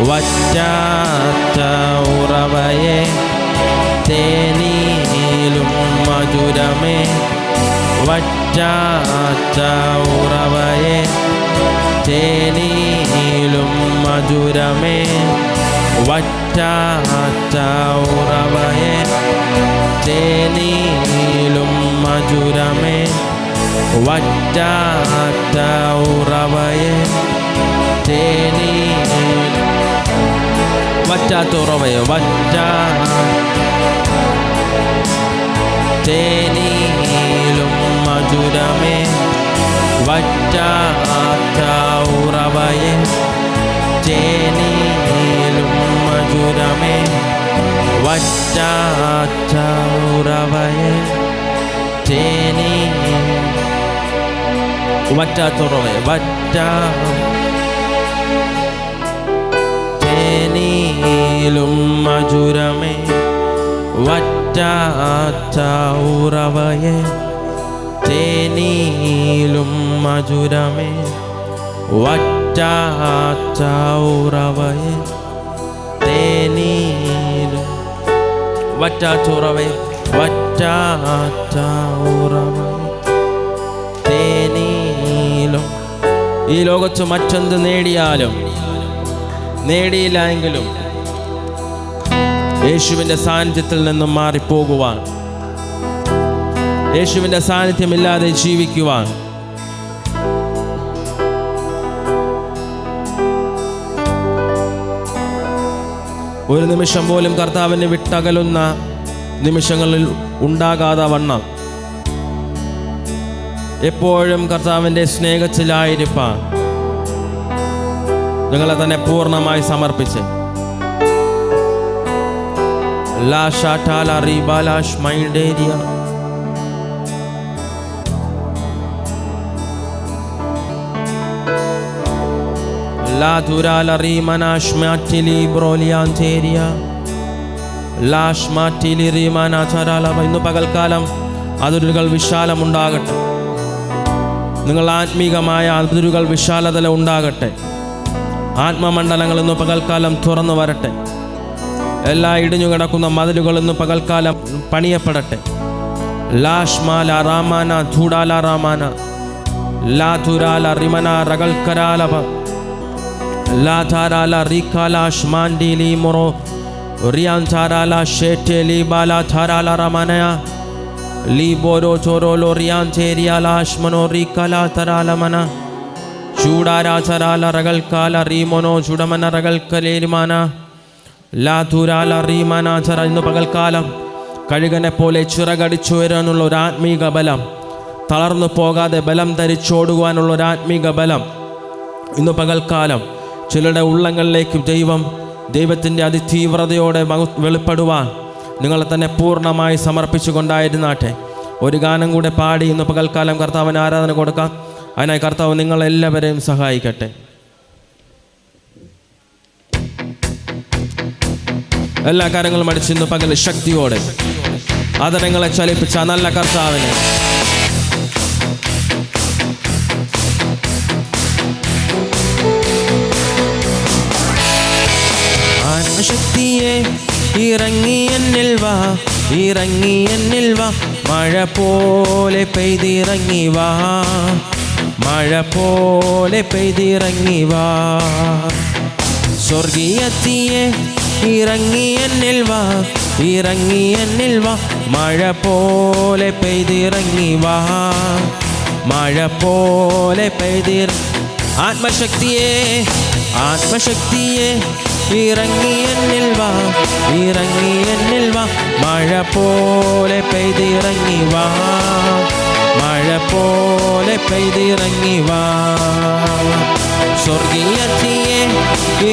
വറ്റാത്ത ഉറവയെ തേനിലും മധുരമേ വറ്റാത്ത ഉറവയെ തേനിലും മധുരമേ വറ്റാത്ത ഉറവയെ തേനിലും മധുരമേ വറ്റാത്ത ഉറവയെ തേനിലും വറ്റാത്ത ഉറവയെ തേനിലും മധുരമേ വറ്റാത്ത ഉറവയെ തേനിലും മധുരമേ വറ്റാത്ത ഉറവയെ തേനിലും വറ്റാത്ത ഉറവയെ തേനിലും മധുരമേ വറ്റാത്ത ഉറവയെ തേനിലും മധുരമേ വറ്റാത്ത ഉറവയെ തേനിലും വറ്റാത്ത ഉറവയെ വറ്റാത്ത ഉറവയെ തേനിലും. ഈ ലോകത്ത് മറ്റെന്ത് നേടിയാലും നേടിയില്ല എങ്കിലും യേശുവിൻ്റെ സാന്നിധ്യത്തിൽ നിന്നും മാറിപ്പോകുവാൻ, യേശുവിൻ്റെ സാന്നിധ്യമില്ലാതെ ജീവിക്കുവാൻ ഒരു നിമിഷം പോലും കർത്താവിനെ വിട്ടകലുന്ന നിമിഷങ്ങളിൽ ഉണ്ടാകാതെ വണ്ണം എപ്പോഴും കർത്താവിൻ്റെ സ്നേഹത്തിലായിരിക്കാൻ നിങ്ങളെ തന്നെ പൂർണ്ണമായി സമർപ്പിച്ച് ഇന്ന് പകൽക്കാലം അതിരുകൾ വിശാലമുണ്ടാകട്ടെ. നിങ്ങൾ ആത്മീകമായ അതിരുകൾ വിശാലതല ഉണ്ടാകട്ടെ. ആത്മമണ്ഡലങ്ങൾ ഇന്ന് പകൽക്കാലം തുറന്നു വരട്ടെ. എല്ലാ ഇടിഞ്ഞുകിടക്കുന്ന മതിലുകൾ ഇന്ന് പകൽക്കാലം പണിയപ്പെടട്ടെ. ലാഷ്മാല റാമാന ധൂടാല റാമാന ലാധുരാല റിമന റകൽക്കരാലഭ ലാധാരാല റീകാലാഷ് മാൻഡീലി മൊറോ റിയാൻധാരാല ഷേറ്റേലി ബാല ധാരാല റമനയ ലീബോരോ ചോരോലോ റിയാൻചേരിയാലാഷ്മനോ റീകാലാ തരാലമന ചൂടാരാചരാല റകൽക്കാല റീമോനോ ചുടമന റകൽക്കലേരിമാന ലാധുരാല റീമാനാചര. ഇന്ന് പകൽക്കാലം കഴുകനെ പോലെ ചിറകടിച്ചുയരാനുള്ള ഒരു ആത്മീക ബലം, തളർന്നു പോകാതെ ബലം ധരിച്ചോടുവാനുള്ള ഒരു ആത്മീക ബലം ഇന്ന് പകൽക്കാലം ചിലരുടെ ഉള്ളങ്ങളിലേക്ക് ദൈവത്തിൻ്റെ അതിതീവ്രതയോടെ വെളിപ്പെടുവാൻ നിങ്ങളെ തന്നെ പൂർണ്ണമായി സമർപ്പിച്ചു കൊണ്ടായിരുന്നാട്ടെ. ഒരു ഗാനം കൂടെ പാടി ഇന്ന് പകൽക്കാലം കർത്താവിന് ആരാധന കൊടുക്കാം. അതിനായി കർത്താവ് നിങ്ങളെല്ലാവരെയും സഹായിക്കട്ടെ. എല്ലാ കാര്യങ്ങളും അടിച്ച് ഇന്ന് പകൽ ശക്തിയോടെ ആദരങ്ങളെ ചലിപ്പിച്ച നല്ല കർത്താവിനെ ആത്മശക്തിയെ ഇറങ്ങി എന്നിൽ വാ, ഇറങ്ങി എന്നിൽ വാ, മഴ പോലെ പെയ്തിറങ്ങി വാ, മഴ പോലെ പെയ്തിറങ്ങി വാ. സ്വർഗീയത്തിയെ ഇറങ്ങി എന്നിൽ വാ, ഇറങ്ങി എന്നിൽ വാ, മഴ പോലെ പെയ്തിറങ്ങി വാ, മഴ പോലെ ആത്മശക്തിയെ, ആത്മശക്തിയെ ഇറങ്ങി എന്നിൽ വാ, ഇറങ്ങി എന്നിൽ വാ, മഴ പോലെ പെയ്തിറങ്ങി വാ, മഴ പോലെ പെയ്തിറങ്ങി വാ. സ്വർഗീയത്തിയെ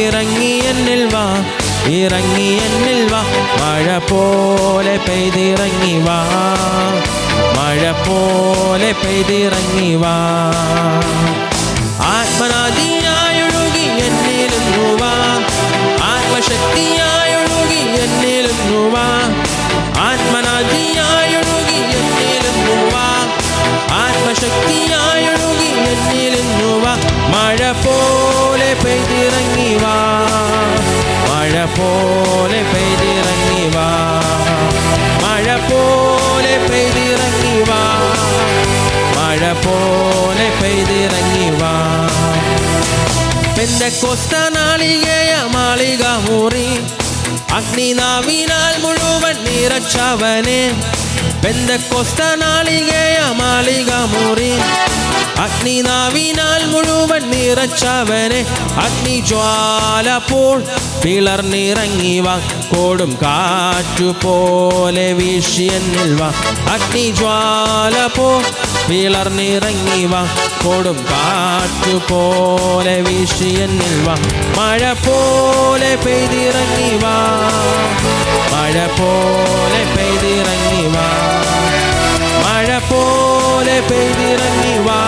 ഇറങ്ങി എന്നിൽ വാ, ഇറങ്ങി എന്നിൽ വാ, മഴ പോലെ പെയ്തിറങ്ങി വാ, മഴ പോലെ പെയ്തിറങ്ങി വാ. ആത്മനാദിയായൊഴുകി എന്നിരുന്നു വാ, ആത്മശക്തിയായൊഴുകി എന്നിരുന്നു വാ, ആത്മനാദിയായൊഴുകി എന്നിരുന്നു വാ, ആത്മശക്തിയായൊഴുകി എന്നിരുന്നു വാ, മഴ പോലെ പെയ്തിറങ്ങി വാ. പോലെ പെയ്തിറങ്ങി വാ, മഴ പോലെ പെയ്തിറങ്ങി വാ, മഴ പോലെ പെയ്തിറങ്ങി വാ. പെന്തക്കോസ്ത നാളികേയ മാളിക മുറി അഗ്നിനാവിനാൽ മുഴുവൻ നിറച്ചവനെ. പെന്തക്കോസ്ത നാളികേയ മാളിക മുറി അഗ്നിനാവിനാൽ മുഴുവൻ നിറച്ചവനെ. അഗ്നിജ്വാല പോൽ പിളർന്നിറങ്ങി വാ, കൊടും കാറ്റുപോലെ വീശി എന്നിൽ വാ. അഗ്നിജ്വാല പോൽ പിളർന്നിറങ്ങി വാ, കൊടും കാറ്റുപോലെ വീശി എന്നിൽ വാ. മഴ പോലെ പെയ്തിറങ്ങി വാ, മഴ പോലെ പെയ്തിറങ്ങി വാ, മഴ പോലെ പെയ്തിറങ്ങി വാ,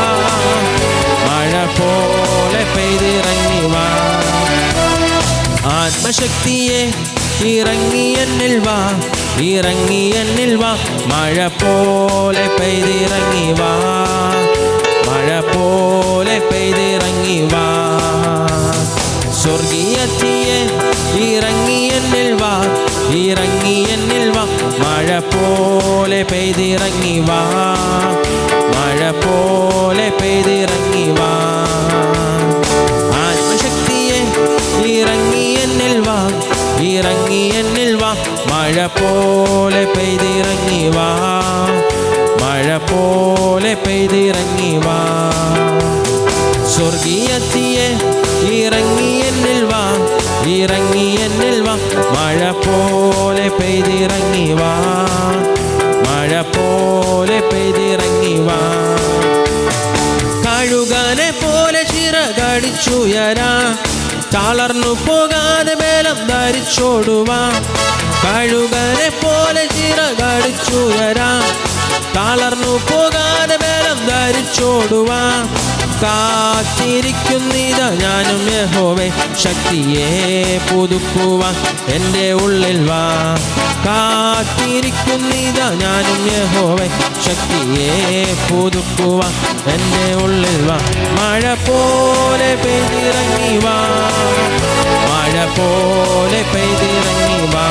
മഴ പോലെ പെയ്തിറങ്ങി വാ. ആത്മശക്തിയെ ഇറങ്ങി എന്നിൽ വാ, ഇറങ്ങി എന്നിൽ വാ, മഴ പോലെ പെയ്തിറങ്ങി വാ, മഴ പോലെ പെയ്തിറങ്ങി വാ. സ്വർഗീയത്തിയെ ഇറങ്ങി എന്നിൽ വാ, ഇറങ്ങി എന്നിൽ വാ, മഴ പോലെ പെയ്തിറങ്ങി വാ, മഴ പോലെ പെയ്തിറങ്ങി വാ. ആത്മശക്തിയെ ഇറങ്ങി എന്നിൽ വാ, ഇറങ്ങി എന്നിൽ വാ, മഴ പോലെ പെയ്തിറങ്ങി വാ, മഴ പോലെ പെയ്തിറങ്ങി വാ. സ്വർഗീയത്തിയെ ഇറങ്ങി എന്നിൽ വാ, ഇറങ്ങി എന്നിൽ വാ, മഴ പോലെ പെയ്തിറങ്ങി വാ, മഴ പോലെ പെയ്തിറങ്ങി വാ. കഴുകനെ പോലെ ചിറകടിച്ചുയരാ, തളർന്നു പോകാതെ ബലം ധരിച്ചോടുവാ. കഴുകനെ പോലെ ചിറകടിച്ചുയരാ, തളർന്നു പോകാതെ ബലം ധരിച്ചോടുവാ. കാത്തിരിക്കുന്നിതാ ഞാനും യഹോവേ, ശക്തിയെ പുതുക്കുവാൻ എൻ്റെ ഉള്ളിൽ വാ. കാത്തിരിക്കുന്നിതാ ഞാനും യഹോവേ, ശക്തിയെ പുതുക്കുവാൻ എൻ്റെ ഉള്ളിൽ വാ. മഴ പോലെ പെയ്തിറങ്ങി വാ, മഴ പോലെ പെയ്തിറങ്ങി വാ,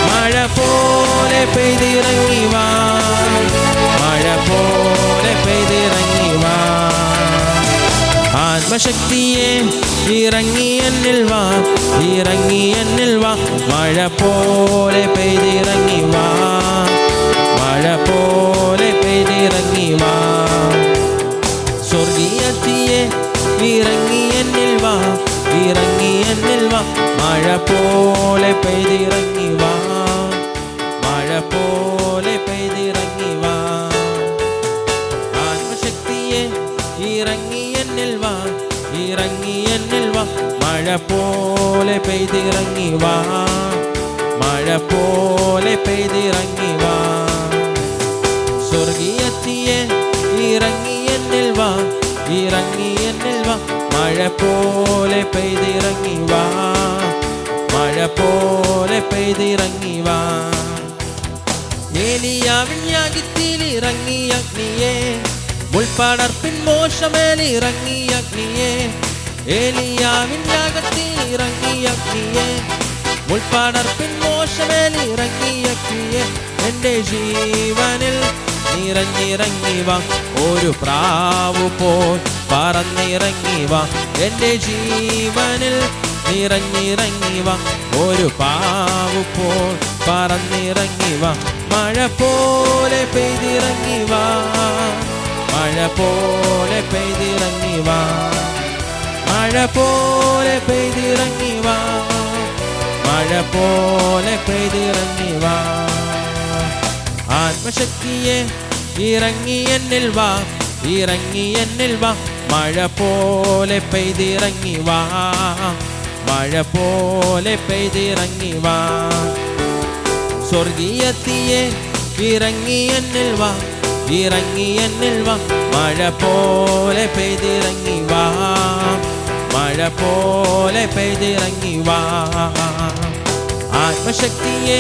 മഴ പോലെ പെയ്തിറങ്ങി വാ, മഴ പോലെ പെയ്തിറങ്ങി വാ. ആത്മശക്തിയെ ഇറങ്ങി എന്നിൽ വാ, ഇറങ്ങി എന്നിൽ വാ, മഴ പോലെ പെയ്തിറങ്ങി വാ, മഴ പോലെ പെയ്തിറങ്ങി വാ. സ്വർഗീയത്തിയെ ഇറങ്ങി എന്നിൽ വാ, ഇറങ്ങി എന്നിൽ വാ, മഴ പോലെ പെയ്തിറങ്ങി വാ, മഴ പോലെ പെയ്തിറങ്ങി വാ. ആത്മശക്തിയെ ഇറങ്ങി എന്നിൽ വാ, ഇറങ്ങി എന്നിൽ വാ, മഴ പോലെ പെയ്തിറങ്ങി വാ, മഴ പോലെ പെയ്തിറങ്ങി വാ. സ്വർഗീയത്തിയെ ഇറങ്ങി എന്നിൽ വാ, ഇറങ്ങി എന്നിൽ വാ, മഴ പോലെ പെയ്തിറങ്ങി വാ, മഴ പോലെ പെയ്തിറങ്ങി വാ. ഏലിയാവിൻ യാഗത്തിൽ ഇറങ്ങി അഗ്നിയെ, മുൾപ്പടർപ്പിൻ മോശമേൽ ഇറങ്ങി അഗ്നിയെ. ഏലിയാവിൻ യാഗത്തിൽ ഇറങ്ങി അഗ്നിയെ, മുൾപ്പടർപ്പിൻ മോശമേൽ ഇറങ്ങി അഗ്നിയെ. എൻ്റെ ജീവനിൽ നിറഞ്ഞിറങ്ങി വാ, ഒരു പ്രാവു പോൽ പറന്നിറങ്ങി വാ. എൻ്റെ ജീവനിൽ നിറഞ്ഞിറങ്ങി വാ, ഒരു പ്രാവു പോൽ പറന്നിറങ്ങി വാ. മഴ പോലെ പെയ്തിറങ്ങി വാ, മഴ പോലെ പെയ്തിറങ്ങി വാ, മഴ പോലെ പെയ്തിറങ്ങി വാ, മഴ പോലെ പെയ്തിറങ്ങി വാ. ആത്മശക്തിയെ ഇറങ്ങി എന്നിൽ വാ, ഇറങ്ങി എന്നിൽ വാ, മഴ പോലെ പെയ്തിറങ്ങി വാ, മഴ പോലെ പെയ്തിറങ്ങി വാ. സ്വർഗീയത്തിയെ ഇറങ്ങി എന്നിൽ വാ, ഇറങ്ങി എന്നിൽ വാ, മഴ പോലെ പെയ്തിറങ്ങി വാ, മഴ പോലെ പെയ്തിറങ്ങി വാ. ആത്മശക്തിയെ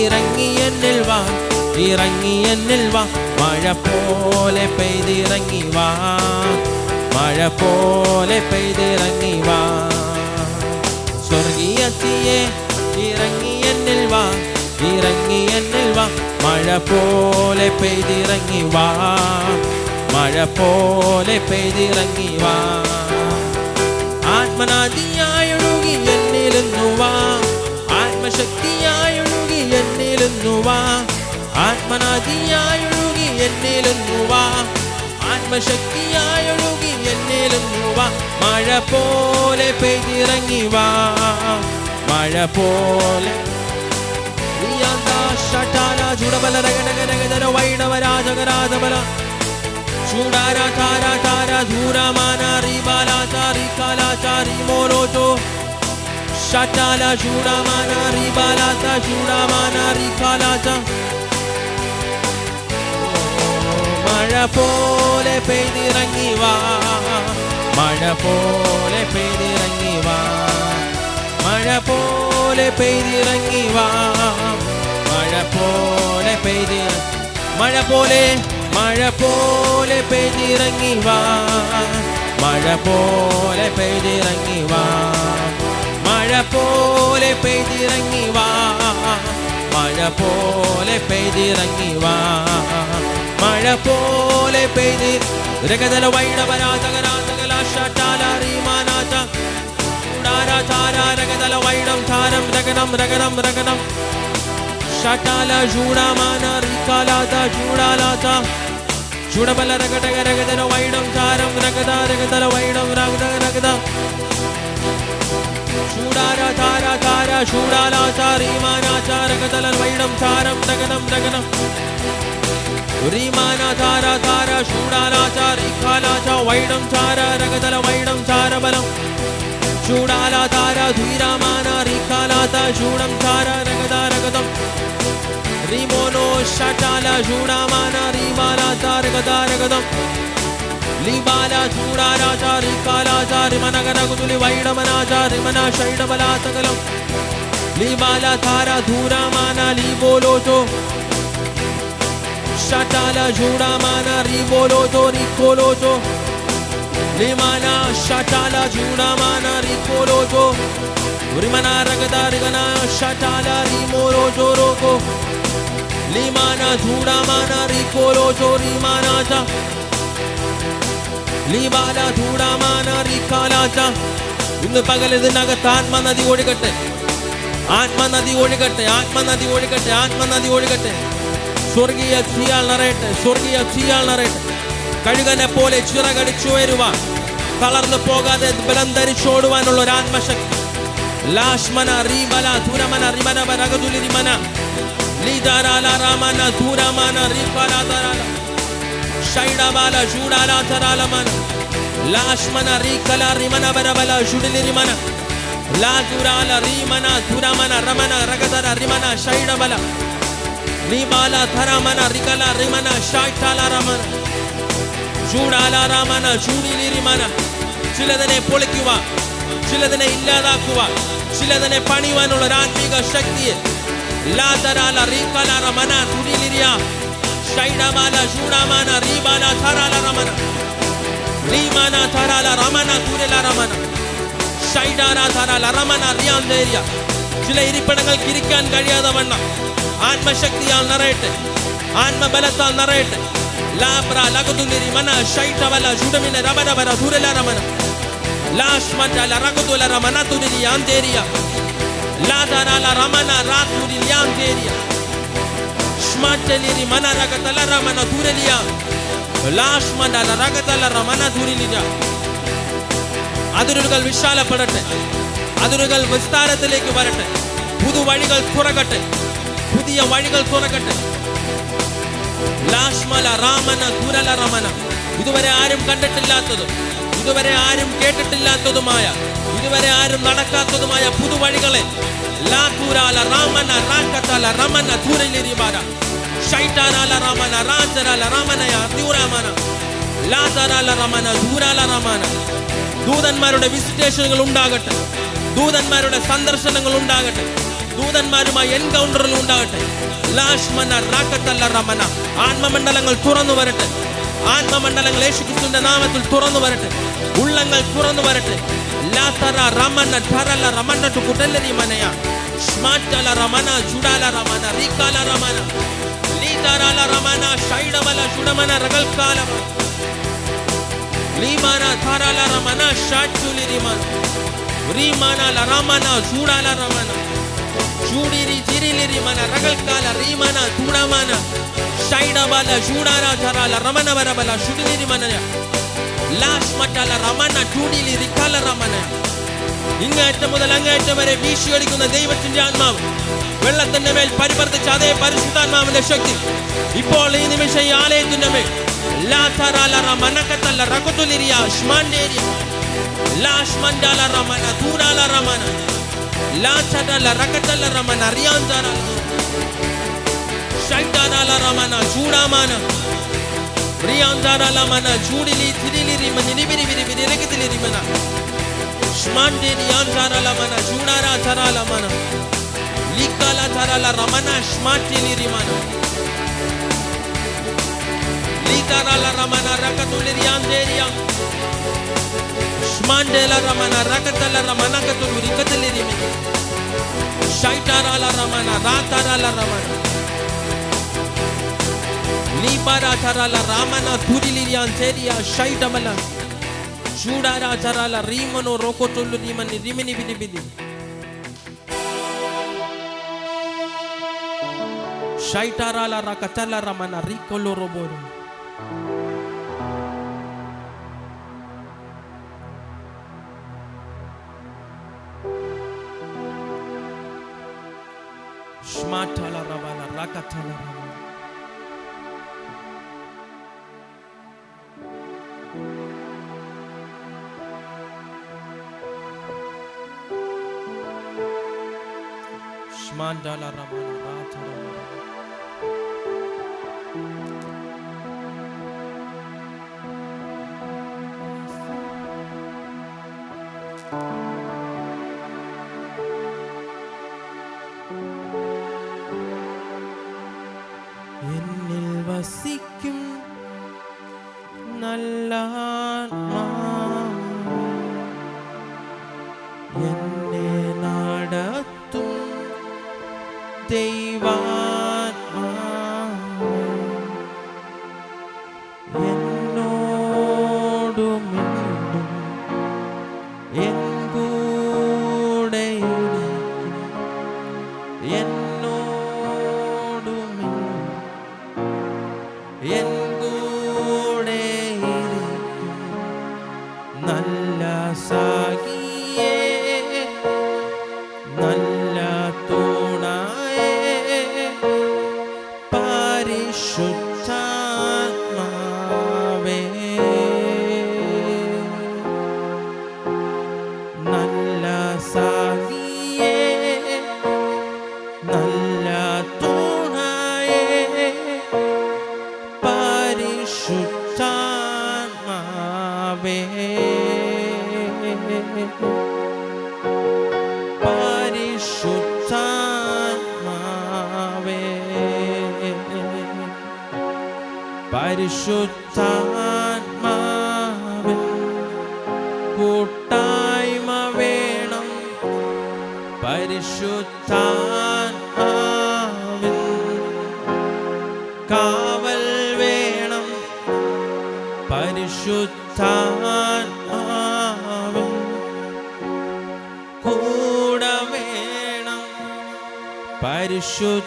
ഇറങ്ങി എന്നിൽ വാ, ഇറങ്ങി എന്നിൽ വാ, മഴ പോലെ പെയ്തിറങ്ങി വാ, മഴ പോലെ പെയ്തിറങ്ങി വാ. സ്വർഗീയ തീയെ ഇറങ്ങി എന്നിൽ വാ, ഇറങ്ങി എന്നിൽ വാ, മഴ പോലെ പെയ്തിറങ്ങി വാ, മഴ പോലെ പെയ്തിറങ്ങി വാ. ആത്മനദിയായൊഴുകി എന്നിലിന്നു വാ, ആത്മശക്തിയായൊഴുകി എന്നിലിന്നു വാ, ആത്മനദിയായൊഴുകി എന്നിലിന്നു വാ, ആത്മശക്തിയായൊഴുകി എന്നിലിന്നു വാ, മഴ പോലെ പെയ്തിറങ്ങി വാ, മഴ പോലെ. ഷട്ടാല ചുടബല രഗടഗരഗര വൈണവരാജകരാജബല ചൂടാര താര താര ധൂരമാന റിബാല ചാരി കാല ചാരി മോരോചോ ഷട്ടാല ചൂടമാന റിബാല ചൂടമാന റികാല ച. മഴ പോലെ പെയ്തിറങ്ങി വാ, മഴ പോലെ പെയ്തിറങ്ങി വാ, മഴ പോലെ പെയ്തിറങ്ങി വാ, മഴ പോലെ പെയ്തി, മഴ പോലെ, മഴ പോലെ പെയ്തിറങ്ങി വാ, മഴ പോലെ പെയ്തിറങ്ങി വാ, മഴ പോലെ പെയ്തിറങ്ങി വാ, മഴ പോലെ പെയ്തിറങ്ങി വാ, മഴ പോലെ പെയ്തി രഗതല വൈണവരാജകരാജകല ഷട്ടാല റീമാനാച ചൂടാര ചാര രഗതല വൈണം ധാരം രഗനം രഗനം രഗനം ഷട്ടാല ചൂടാമാന റികാലാത ചൂടാലാത ചൂടബല രഗടക രഗതല വൈണം ധാരം രഗത രഗതല വൈണം രഗത രഗത ചൂടാര ധാര ധാര ചൂടാലാച റീമാനാച രഗതല വൈണം ധാരം രഗനം രഗനം रीमाना धारा धारा चूडालाचा रिकालाचा वैडम चारा रगदल वैडम चारा बलम चूडाला धारा धीरामाना रिकालाता चूडम चारा रगदा रगदम रीमोनो शटाला चूडामाना रीबालाचा रगदा रगदम लीबाला चूडालाचा रिकालाचा रिमनगर गुदुली वैडमनाचा रिमना शैडबलातकलम लीबाला धारा धूरामाना लीबोलोचो ഷട്ടാല ചൂടാമാന റീബോലോചോ റിക്കോലോചോ ലിമാന ഷട്ടാല ചൂടാമാന റിക്കോലോചോ റിമന രഗദ റിഗന ഷട്ടാല റിമോലോചോ റോകോ ലിമാന ചൂടാമാന റിക്കോലോചോ റിമാനാച ലിബാല ചൂടാമാന റിക്കാലാച. ഇന്ന് പകൽ ഇതിനകത്ത് ആത്മനദി ഒഴുകട്ടെ, ആത്മനദി ഒഴുകട്ടെ, ആത്മനദി ഒഴുകട്ടെ, ആത്മനദി ഒഴുകട്ടെ. സ്വർഗീയ തീയാൽ നിറയട്ടെ, സ്വർഗീയ തീയാൽ നിറയട്ടെ. കഴുകനെ പോലെ ചിറകടിച്ചു വരുവാൻ, തളർന്നു പോകാതെ ബലം ധരിച്ചോടുവാനുള്ള ഒരു ആത്മശക്തി. ലാഷ്മന റീബല ധൂരമന റിമന രഗതുലി റിമന ലീദാരാല രാമന ധൂരമന റീഫലാതരാല ഷൈഡബാല ചൂടാല തരാലമന ലാഷ്മന റീകല റിമന ബരബല ജുഡിലി റിമന ലാദുരാല റിമന ധൂരമന രമന രഗദര റിമന ഷൈഡബല ലിബാല ധരമന റികല റിമന ഷൈഠാല രമന ചൂടാല രാമന ചൂടിലി റിമന. ചിലതിനെ പൊളിക്കുക, ചിലതിനെ ഇല്ലാതാക്കുക, ചിലതിനെ പണിയുവാനുള്ള ആത്മീക ശക്തിയെ ലാദരാല റികല രമന തുടിലിരിയ ഷൈഡബാല ചൂടാമന റിബാല ധരാല രമന ലിമന ധരാല രമന തുരല രമന ഷൈഡാല ധരാല രമന റിയാന്തേരിയ. ചില ഇരിപ്പിടങ്ങൾക്ക് ഇരിക്കാൻ കഴിയാതെ വണ്ണം ആത്മശക്തിയാൽ നിറയട്ടെ, ആത്മബലത്താൽ നിറയട്ടെ. ലാബ്ര ലഗതുലിരി മന ഷൈഠവല ജുഡമിന രബരബര ധുരല രമന ലാഷ്മറ്റല രഗതുല രമന തുരിരി ആന്തേരിയ ലാദരാല രമന രാതുരിരി ആന്തേരിയ ഷ്മറ്റലിരി മന രഗതല രമന ധുരലിയ ലാഷ്മണ്ടല രഗതല രമന ധുരിലിയ. അതിരുകൾ വിശാലപ്പെടട്ടെ, അതിരുകൾ വിസ്താരത്തിലേക്ക് വരട്ടെ, പുതുവഴികൾ തുറക്കട്ടെ, പുതിയ വഴികൾ തുറക്കട്ടെ. ലാഷ്മല രാമന ധുരല രമന. ഇതുവരെ ആരും കണ്ടിട്ടില്ലാത്തതും ഇതുവരെ ആരും കേട്ടിട്ടില്ലാത്തതുമായ ഇതുവരെ ആരും നടക്കാത്തതുമായ പുതുവഴികളെ ലാതുരാല രാമന രാകതല രമന ധുരലിരിബാര ഷൈഠാനാല രമന രാജരാല രമനയ ധുരമന ലാദരാല രമന ധുരാല രമന. ദൂതന്മാരുടെ വിസിറ്റേഷനുകൾ ഉണ്ടാകട്ടെ, ദൂതന്മാരുടെ സന്ദർശനങ്ങൾ ഉണ്ടാകട്ടെ, ദൂതന്മാരുമായി എൻകൗണ്ടറുകൾ ഉണ്ടാകട്ടെ. ലാഷ്മന രാകതല രമന. ആത്മമണ്ഡലങ്ങൾ തുറന്നു വരട്ടെ, ആത്മമണ്ഡലങ്ങൾ യേശുക്രിസ്തുവിന്റെ നാമത്തിൽ തുറന്നു വരട്ടെ. ഉള്ള ഉള്ളങ്ങൾ തുറന്നു വരട്ടെ. ലാതറ റമന ധരല റമന കുടലരി മനയ സ്മാറ്റല റമന ജുഡാല റമന റികാല റമന ലീതറല റമന ഷൈഡവല ജുഡമന റഗൽകാല ലീമാന ധരല റമന ഷാറ്റുലി റിമന റിമന ല റമന ജുഡാല റമന ജൂഡിരി ജിരിലി റിമന റഗൽകാല റിമന തുഡമന ഷൈഡവല ജുഡാല ധരല റമന വരബല ഷുഡിരി റിമന ലാസ്മറ്റല റമന ജൂഡിലി റികാല റമന. ഇങ്ങേറ്റം മുതൽ അങ്ങേറ്റം വരെ വീശിയടിക്കുന്ന ദൈവത്തിന്റെ ആത്മാവ്, വെള്ളത്തിന്റെ മേൽ പരിവർത്തിച്ച അതേ പരിശുദ്ധാത്മാവിന്റെ ശക്തി ഇപ്പോൾ ഈ നിമിഷം ഈ ആലയത്തിന്റെ മേൽ Shmandeni anzara la mana junara zara la mana likala zara la ramana shmatili rimana litara la ramana rakatuli rianderia shmandela ramana rakatala ramana katuli rikatili rimana shaitara la ramana ratara la ramana libara zara la ramana thurili rianderia shaitamala Judara zarala rimano rokotulu rimani rimini bidi bidi shaitara la rakatala ramana rikolo roboro shmatala ramana rakatala ramana Mandala Ramana Rata Ennil vasikkum nallatma enne nadatthum ദൈവാത്മാ എന്നോടു മിണ്ടും N കൂടെയിരിക്കും എന്നോടു മിണ്ടും N കൂടെയിരിക്കും നല്ല സാഖിയേ നല്ല പരിശുദ്ധാത്മാവേ നല്ല സാഖിയേ നല്ല തുണയേ പരിശുദ്ധാത്മാവേ പരിശുദ്ധാത്മാവിൻ കൂട്ടായ്മ വേണം പരിശുദ്ധാത്മാവിൻ കാവൽ വേണം പരിശുദ്ധാത്മാവിൻ കൂടെ വേണം പരിശുദ്ധാത്മാവിൻ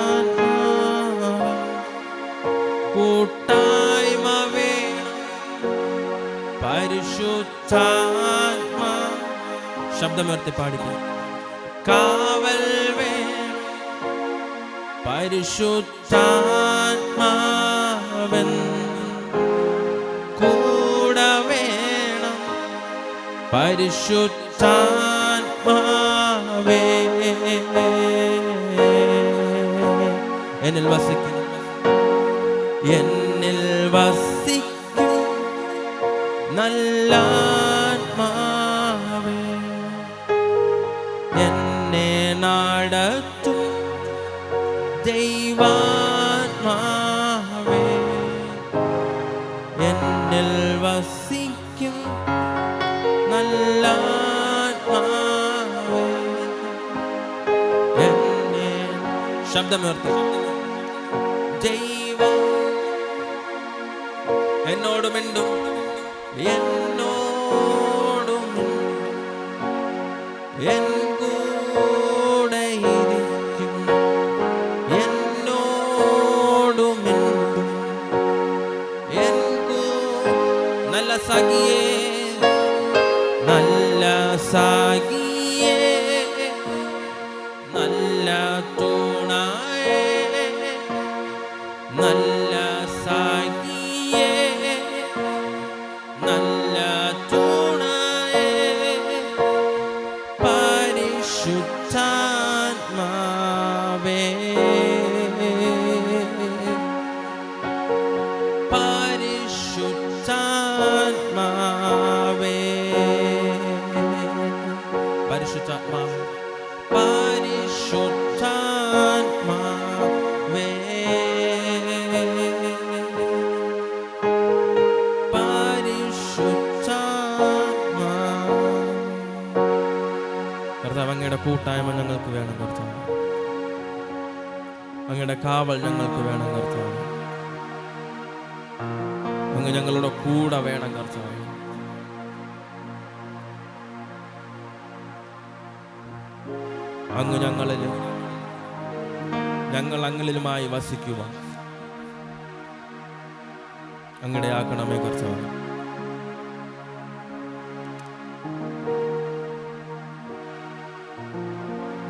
പരിശുദ്ധാത്മാ കൂട്ടായ്മ വേണം പരിശുദ്ധാത്മാ ശബ്ദമുയർത്തി പാടിക്കും കാവൽ വേണം പരിശുദ്ധാത്മാവൻ കൂടെ വേണം പരിശുദ്ധാത്മാവേ എന്നിൽ വസിക്കും എന്നിൽ വസിക്കും നല്ല ആത്മാവേ എന്നെ നടത്തും ദൈവാത്മാവേ എന്നിൽ വസിക്കും നല്ല ആത്മാവേ എന്നെ. ശബ്ദമുയർത്തി. ദൈവം എന്നോട് മിണ്ടും, എന്നോട് എൻ കൂടെ ഇരിക്കും, എന്നോട് മിണ്ടും, നല്ല സഖിയേ, നല്ല സഖിയേ, നല്ല തുണയേ, നല്ല സഖിയേ, നല്ല തുണയേ, പരിശുദ്ധാത്മാവേ, പരിശുദ്ധാത്മാവേ, പരിശുദ്ധാത്മാവേ, പരിശുദ്ധാത്മാവേ, പരിശുദ്ധാത്മാവേ. കർത്താവ്, അങ്ങയുടെ കൂട്ടായ്മ ഞങ്ങൾക്ക് വേണം കർത്താവ്. അങ്ങയുടെ കാവൽ ഞങ്ങൾക്ക് വേണം കർത്താവ്. അങ്ങ് ഞങ്ങളുടെ കൂടെ വേണം കർത്താവ്. അങ്ങ് ഞങ്ങളിലും ഞങ്ങൾ അങ്ങളിലുമായി വസിക്കുവാൻ അങ്ങയുടെ ആക്കണമേ കർത്താവ്.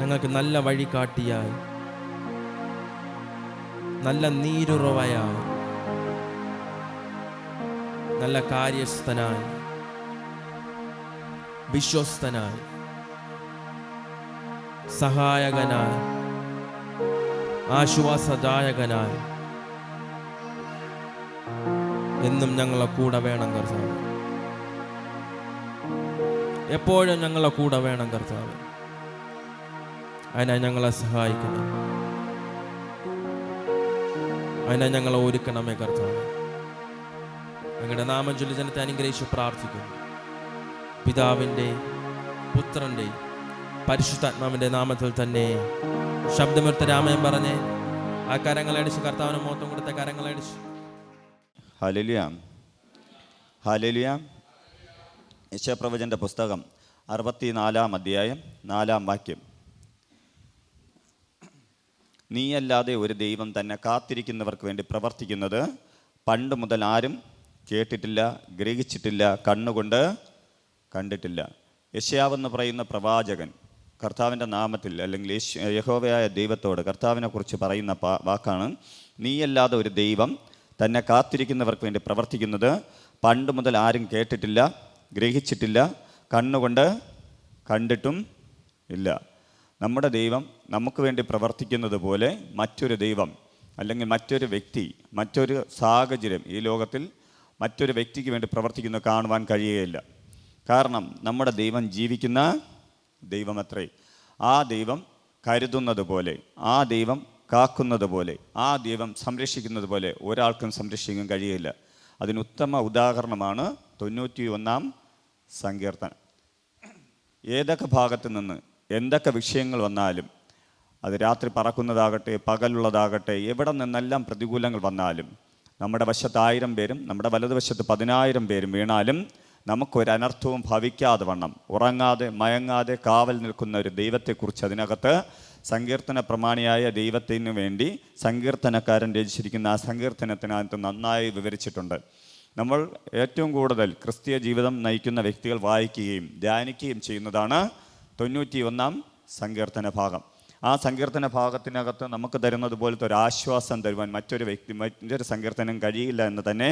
ഞങ്ങൾക്ക് നല്ല വഴികാട്ടിയായി, നല്ല നീരുറവയായി, നല്ല കാര്യസ്ഥനായി, വിശ്വസ്തനായി, സഹായകനായി, ആശ്വാസദായകനായി എന്നും ഞങ്ങളെ കൂടെ വേണം കർത്താവ്. എപ്പോഴും ഞങ്ങളെ കൂടെ വേണം കർത്താവ്. അതിനായി ഞങ്ങളെ സഹായിക്കണം, അതിനായി ഞങ്ങളെ ഒരുക്കണമേ കർത്താവ്. അങ്ങയുടെ നാമം ചൊല്ലി ജനത്തെ അനുഗ്രഹിച്ച് പ്രാർത്ഥിക്കുന്നു. പിതാവിൻ്റെ, പുത്രൻ്റെ, പരിശുദ്ധാത്മാവിൻ്റെ നാമത്തിൽ തന്നെ. ശബ്ദമെടുത്ത രാമയം പറഞ്ഞേ. ആ കരങ്ങളടിച്ച് കർത്താവിന് മഹത്വം കൊടുത്ത കരങ്ങളടിച്ച്. Hallelujah, hallelujah. യെശയ്യാപ്രവചൻ്റെ പുസ്തകം 64-ാം അധ്യായം 4-ാം വാക്യം. നീയല്ലാതെ ഒരു ദൈവം തന്നെ കാത്തിരിക്കുന്നവർക്ക് വേണ്ടി പ്രവർത്തിക്കുന്നത് പണ്ട് മുതൽ ആരും കേട്ടിട്ടില്ല, ഗ്രഹിച്ചിട്ടില്ല, കണ്ണുകൊണ്ട് കണ്ടിട്ടില്ല. യെശയ്യാവെന്ന് പറയുന്ന പ്രവാചകൻ കർത്താവിൻ്റെ നാമത്തിൽ അല്ലെങ്കിൽ യഹോവയായ ദൈവത്തോട് കർത്താവിനെ കുറിച്ച് പറയുന്ന വാക്കാണ്, നീയല്ലാതെ ഒരു ദൈവം തന്നെ കാത്തിരിക്കുന്നവർക്ക് വേണ്ടി പ്രവർത്തിക്കുന്നത് പണ്ട് മുതൽ ആരും കേട്ടിട്ടില്ല, ഗ്രഹിച്ചിട്ടില്ല, കണ്ണുകൊണ്ട് കണ്ടിട്ടും ഇല്ല. നമ്മുടെ ദൈവം നമുക്ക് വേണ്ടി പ്രവർത്തിക്കുന്നത് പോലെ മറ്റൊരു ദൈവം അല്ലെങ്കിൽ മറ്റൊരു വ്യക്തി, മറ്റൊരു സാഹചര്യം ഈ ലോകത്തിൽ മറ്റൊരു വ്യക്തിക്ക് വേണ്ടി പ്രവർത്തിക്കുന്നത് കാണുവാൻ കഴിയുകയില്ല. കാരണം നമ്മുടെ ദൈവം ജീവിക്കുന്ന ദൈവമത്രേ. ആ ദൈവം കരുതുന്നത് പോലെ, ആ ദൈവം കാക്കുന്നത് പോലെ, ആ ദൈവം സംരക്ഷിക്കുന്നത് പോലെ ഒരാൾക്കും സംരക്ഷിക്കാൻ കഴിയില്ല. അതിനുത്തമ ഉദാഹരണമാണ് 91-ാം സങ്കീർത്തനം. ഏതൊക്കെ ഭാഗത്ത് നിന്ന് എന്തൊക്കെ വിഷയങ്ങൾ വന്നാലും, അത് രാത്രി പറക്കുന്നതാകട്ടെ, പകലുള്ളതാകട്ടെ, എവിടെ നിന്നെല്ലാം പ്രതികൂലങ്ങൾ വന്നാലും, നമ്മുടെ വശത്ത് 1000 പേരും നമ്മുടെ വലതുവശത്ത് 10,000 പേരും വീണാലും നമുക്കൊരനർത്ഥവും ഭവിക്കാതെ വണ്ണം ഉറങ്ങാതെ മയങ്ങാതെ കാവൽ നിൽക്കുന്ന ഒരു ദൈവത്തെക്കുറിച്ച് അതിനകത്ത് സങ്കീർത്തന പ്രമാണിയായ ദൈവത്തിന് വേണ്ടി സങ്കീർത്തനക്കാരൻ രചിച്ചിരിക്കുന്ന ആ സങ്കീർത്തനത്തിനകത്ത് നന്നായി വിവരിച്ചിട്ടുണ്ട്. നമ്മൾ ഏറ്റവും കൂടുതൽ ക്രിസ്തീയ ജീവിതം നയിക്കുന്ന വ്യക്തികൾ വായിക്കുകയും ധ്യാനിക്കുകയും ചെയ്യുന്നതാണ് 91-ാം സങ്കീർത്തന ഭാഗം. ആ സങ്കീർത്തന ഭാഗത്തിനകത്ത് നമുക്ക് തരുന്നത് പോലത്തെ ഒരു ആശ്വാസം തരുവാൻ മറ്റൊരു സങ്കീർത്തനം കഴിയില്ല എന്ന് തന്നെ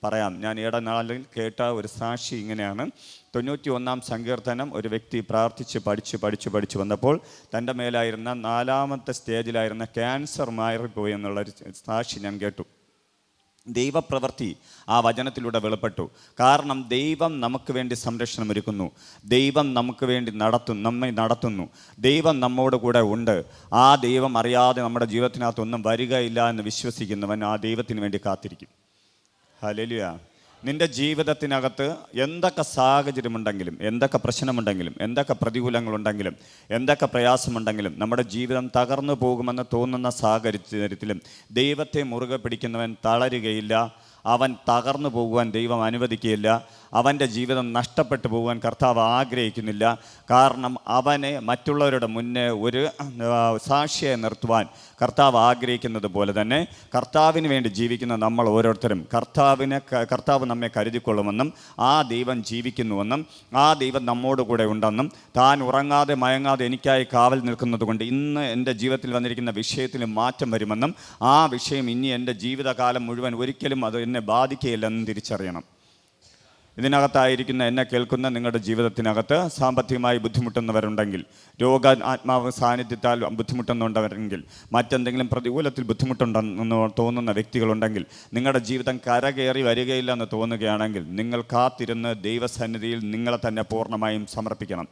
പറയാം. ഞാൻ നാളിൽ കേട്ട ഒരു സാക്ഷി ഇങ്ങനെയാണ്. 91-ാം സങ്കീർത്തനം ഒരു വ്യക്തി പ്രാർത്ഥിച്ച് പഠിച്ച് വന്നപ്പോൾ തൻ്റെ മേലായിരുന്ന 4ാമത്തെ സ്റ്റേജിലായിരുന്ന ക്യാൻസർ മാറിപ്പോയി എന്നുള്ളൊരു സാക്ഷി ഞാൻ കേട്ടു. ദൈവപ്രവൃത്തി ആ വചനത്തിലൂടെ വെളിപ്പെട്ടു. കാരണം ദൈവം നമുക്ക് വേണ്ടി സംരക്ഷണം ഒരുക്കുന്നു, ദൈവം നമുക്ക് വേണ്ടി നമ്മെ നടത്തുന്നു, ദൈവം നമ്മോട് കൂടെ ഉണ്ട്. ആ ദൈവം അറിയാതെ നമ്മുടെ ജീവിതത്തിനകത്തൊന്നും വരികയില്ല എന്ന് വിശ്വസിക്കുന്നവൻ ആ ദൈവത്തിന് വേണ്ടി കാത്തിരിക്കും. ഹല്ലേലൂയ. നിൻ്റെ ജീവിതത്തിനകത്ത് എന്തൊക്കെ സാഹചര്യമുണ്ടെങ്കിലും, എന്തൊക്കെ പ്രശ്നമുണ്ടെങ്കിലും, എന്തൊക്കെ പ്രതികൂലങ്ങളുണ്ടെങ്കിലും, എന്തൊക്കെ പ്രയാസമുണ്ടെങ്കിലും, നമ്മുടെ ജീവിതം തകർന്നു പോകുമെന്ന് തോന്നുന്ന സാഹചര്യത്തിലും ദൈവത്തെ മുറുകെ പിടിക്കുന്നവൻ തളരുകയില്ല. അവൻ തകർന്നു പോകുവാൻ ദൈവം അനുവദിക്കുകയില്ല. അവൻ്റെ ജീവിതം നഷ്ടപ്പെട്ടു പോകുവാൻ കർത്താവ് ആഗ്രഹിക്കുന്നില്ല. കാരണം അവനെ മറ്റുള്ളവരുടെ മുന്നേ ഒരു സാക്ഷിയെ നിർത്തുവാൻ കർത്താവ് ആഗ്രഹിക്കുന്നത് പോലെ തന്നെ കർത്താവിന് വേണ്ടി ജീവിക്കുന്ന നമ്മൾ ഓരോരുത്തരും കർത്താവ് നമ്മെ കരുതിക്കൊള്ളുമെന്നും ആ ദൈവം ജീവിക്കുന്നുവെന്നും ആ ദൈവം നമ്മോട് കൂടെ ഉണ്ടെന്നും താൻ ഉറങ്ങാതെ മയങ്ങാതെ എനിക്കായി കാവൽ നിൽക്കുന്നത് കൊണ്ട് ഇന്ന് എൻ്റെ ജീവിതത്തിൽ വന്നിരിക്കുന്ന വിഷയത്തിൽ മാറ്റം വരുമെന്നും ആ വിഷയം ഇനി എൻ്റെ ജീവിതകാലം മുഴുവൻ ഒരിക്കലും അത് എന്നെ ബാധിക്കുകയില്ലെന്നും തിരിച്ചറിയണം. ഇതിനകത്തായിരിക്കുന്ന എന്നെ കേൾക്കുന്ന നിങ്ങളുടെ ജീവിതത്തിനകത്ത് സാമ്പത്തികമായി ബുദ്ധിമുട്ടുന്നവരുണ്ടെങ്കിൽ, ആത്മാവ് സാന്നിധ്യത്താൽ ബുദ്ധിമുട്ടുന്നുണ്ടവരെങ്കിൽ, മറ്റെന്തെങ്കിലും പ്രതികൂലത്തിൽ ബുദ്ധിമുട്ടുണ്ടെന്ന് തോന്നുന്ന വ്യക്തികളുണ്ടെങ്കിൽ, നിങ്ങളുടെ ജീവിതം കരകയറി വരികയില്ല എന്ന് തോന്നുകയാണെങ്കിൽ നിങ്ങൾ കാത്തിരുന്ന് ദൈവസന്നിധിയിൽ നിങ്ങളെ തന്നെ പൂർണ്ണമായും സമർപ്പിക്കണം.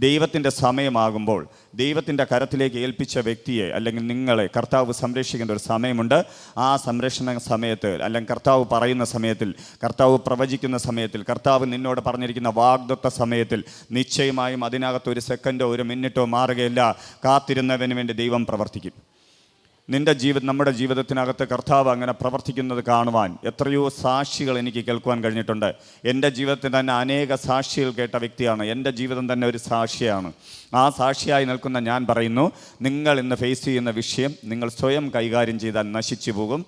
ദൈവത്തിൻ്റെ സമയമാകുമ്പോൾ ദൈവത്തിൻ്റെ കരത്തിലേക്ക് ഏൽപ്പിച്ച വ്യക്തിയെ അല്ലെങ്കിൽ നിങ്ങളെ കർത്താവ് സംരക്ഷിക്കേണ്ട ഒരു സമയമുണ്ട്. ആ സംരക്ഷണ സമയത്ത് അല്ലെങ്കിൽ കർത്താവ് പറയുന്ന സമയത്തിൽ, കർത്താവ് പ്രവചിക്കുന്ന സമയത്തിൽ, കർത്താവ് നിന്നോട് പറഞ്ഞിരിക്കുന്ന വാഗ്ദത്ത സമയത്തിൽ നിശ്ചയമായും അതിനകത്ത് ഒരു സെക്കൻഡോ ഒരു മിനിറ്റോ മാറുകയില്ല. കാത്തിരുന്നവന് വേണ്ടി ദൈവം പ്രവർത്തിക്കും. നമ്മുടെ ജീവിതത്തിനകത്ത് കർത്താവ് അങ്ങനെ പ്രവർത്തിക്കുന്നത് കാണുവാൻ എത്രയോ സാക്ഷികൾ എനിക്ക് കേൾക്കുവാൻ കഴിഞ്ഞിട്ടുണ്ട്. എൻ്റെ ജീവിതത്തിൽ തന്നെ അനേക സാക്ഷികൾ കേട്ട വ്യക്തിയാണ്. എൻ്റെ ജീവിതം തന്നെ ഒരു സാക്ഷിയാണ്. ആ സാക്ഷിയായി നിൽക്കുന്ന ഞാൻ പറയുന്നു, നിങ്ങൾ ഇന്ന് ഫേസ് ചെയ്യുന്ന വിഷയം നിങ്ങൾ സ്വയം കൈകാര്യം ചെയ്താൽ നശിച്ചു പോകും.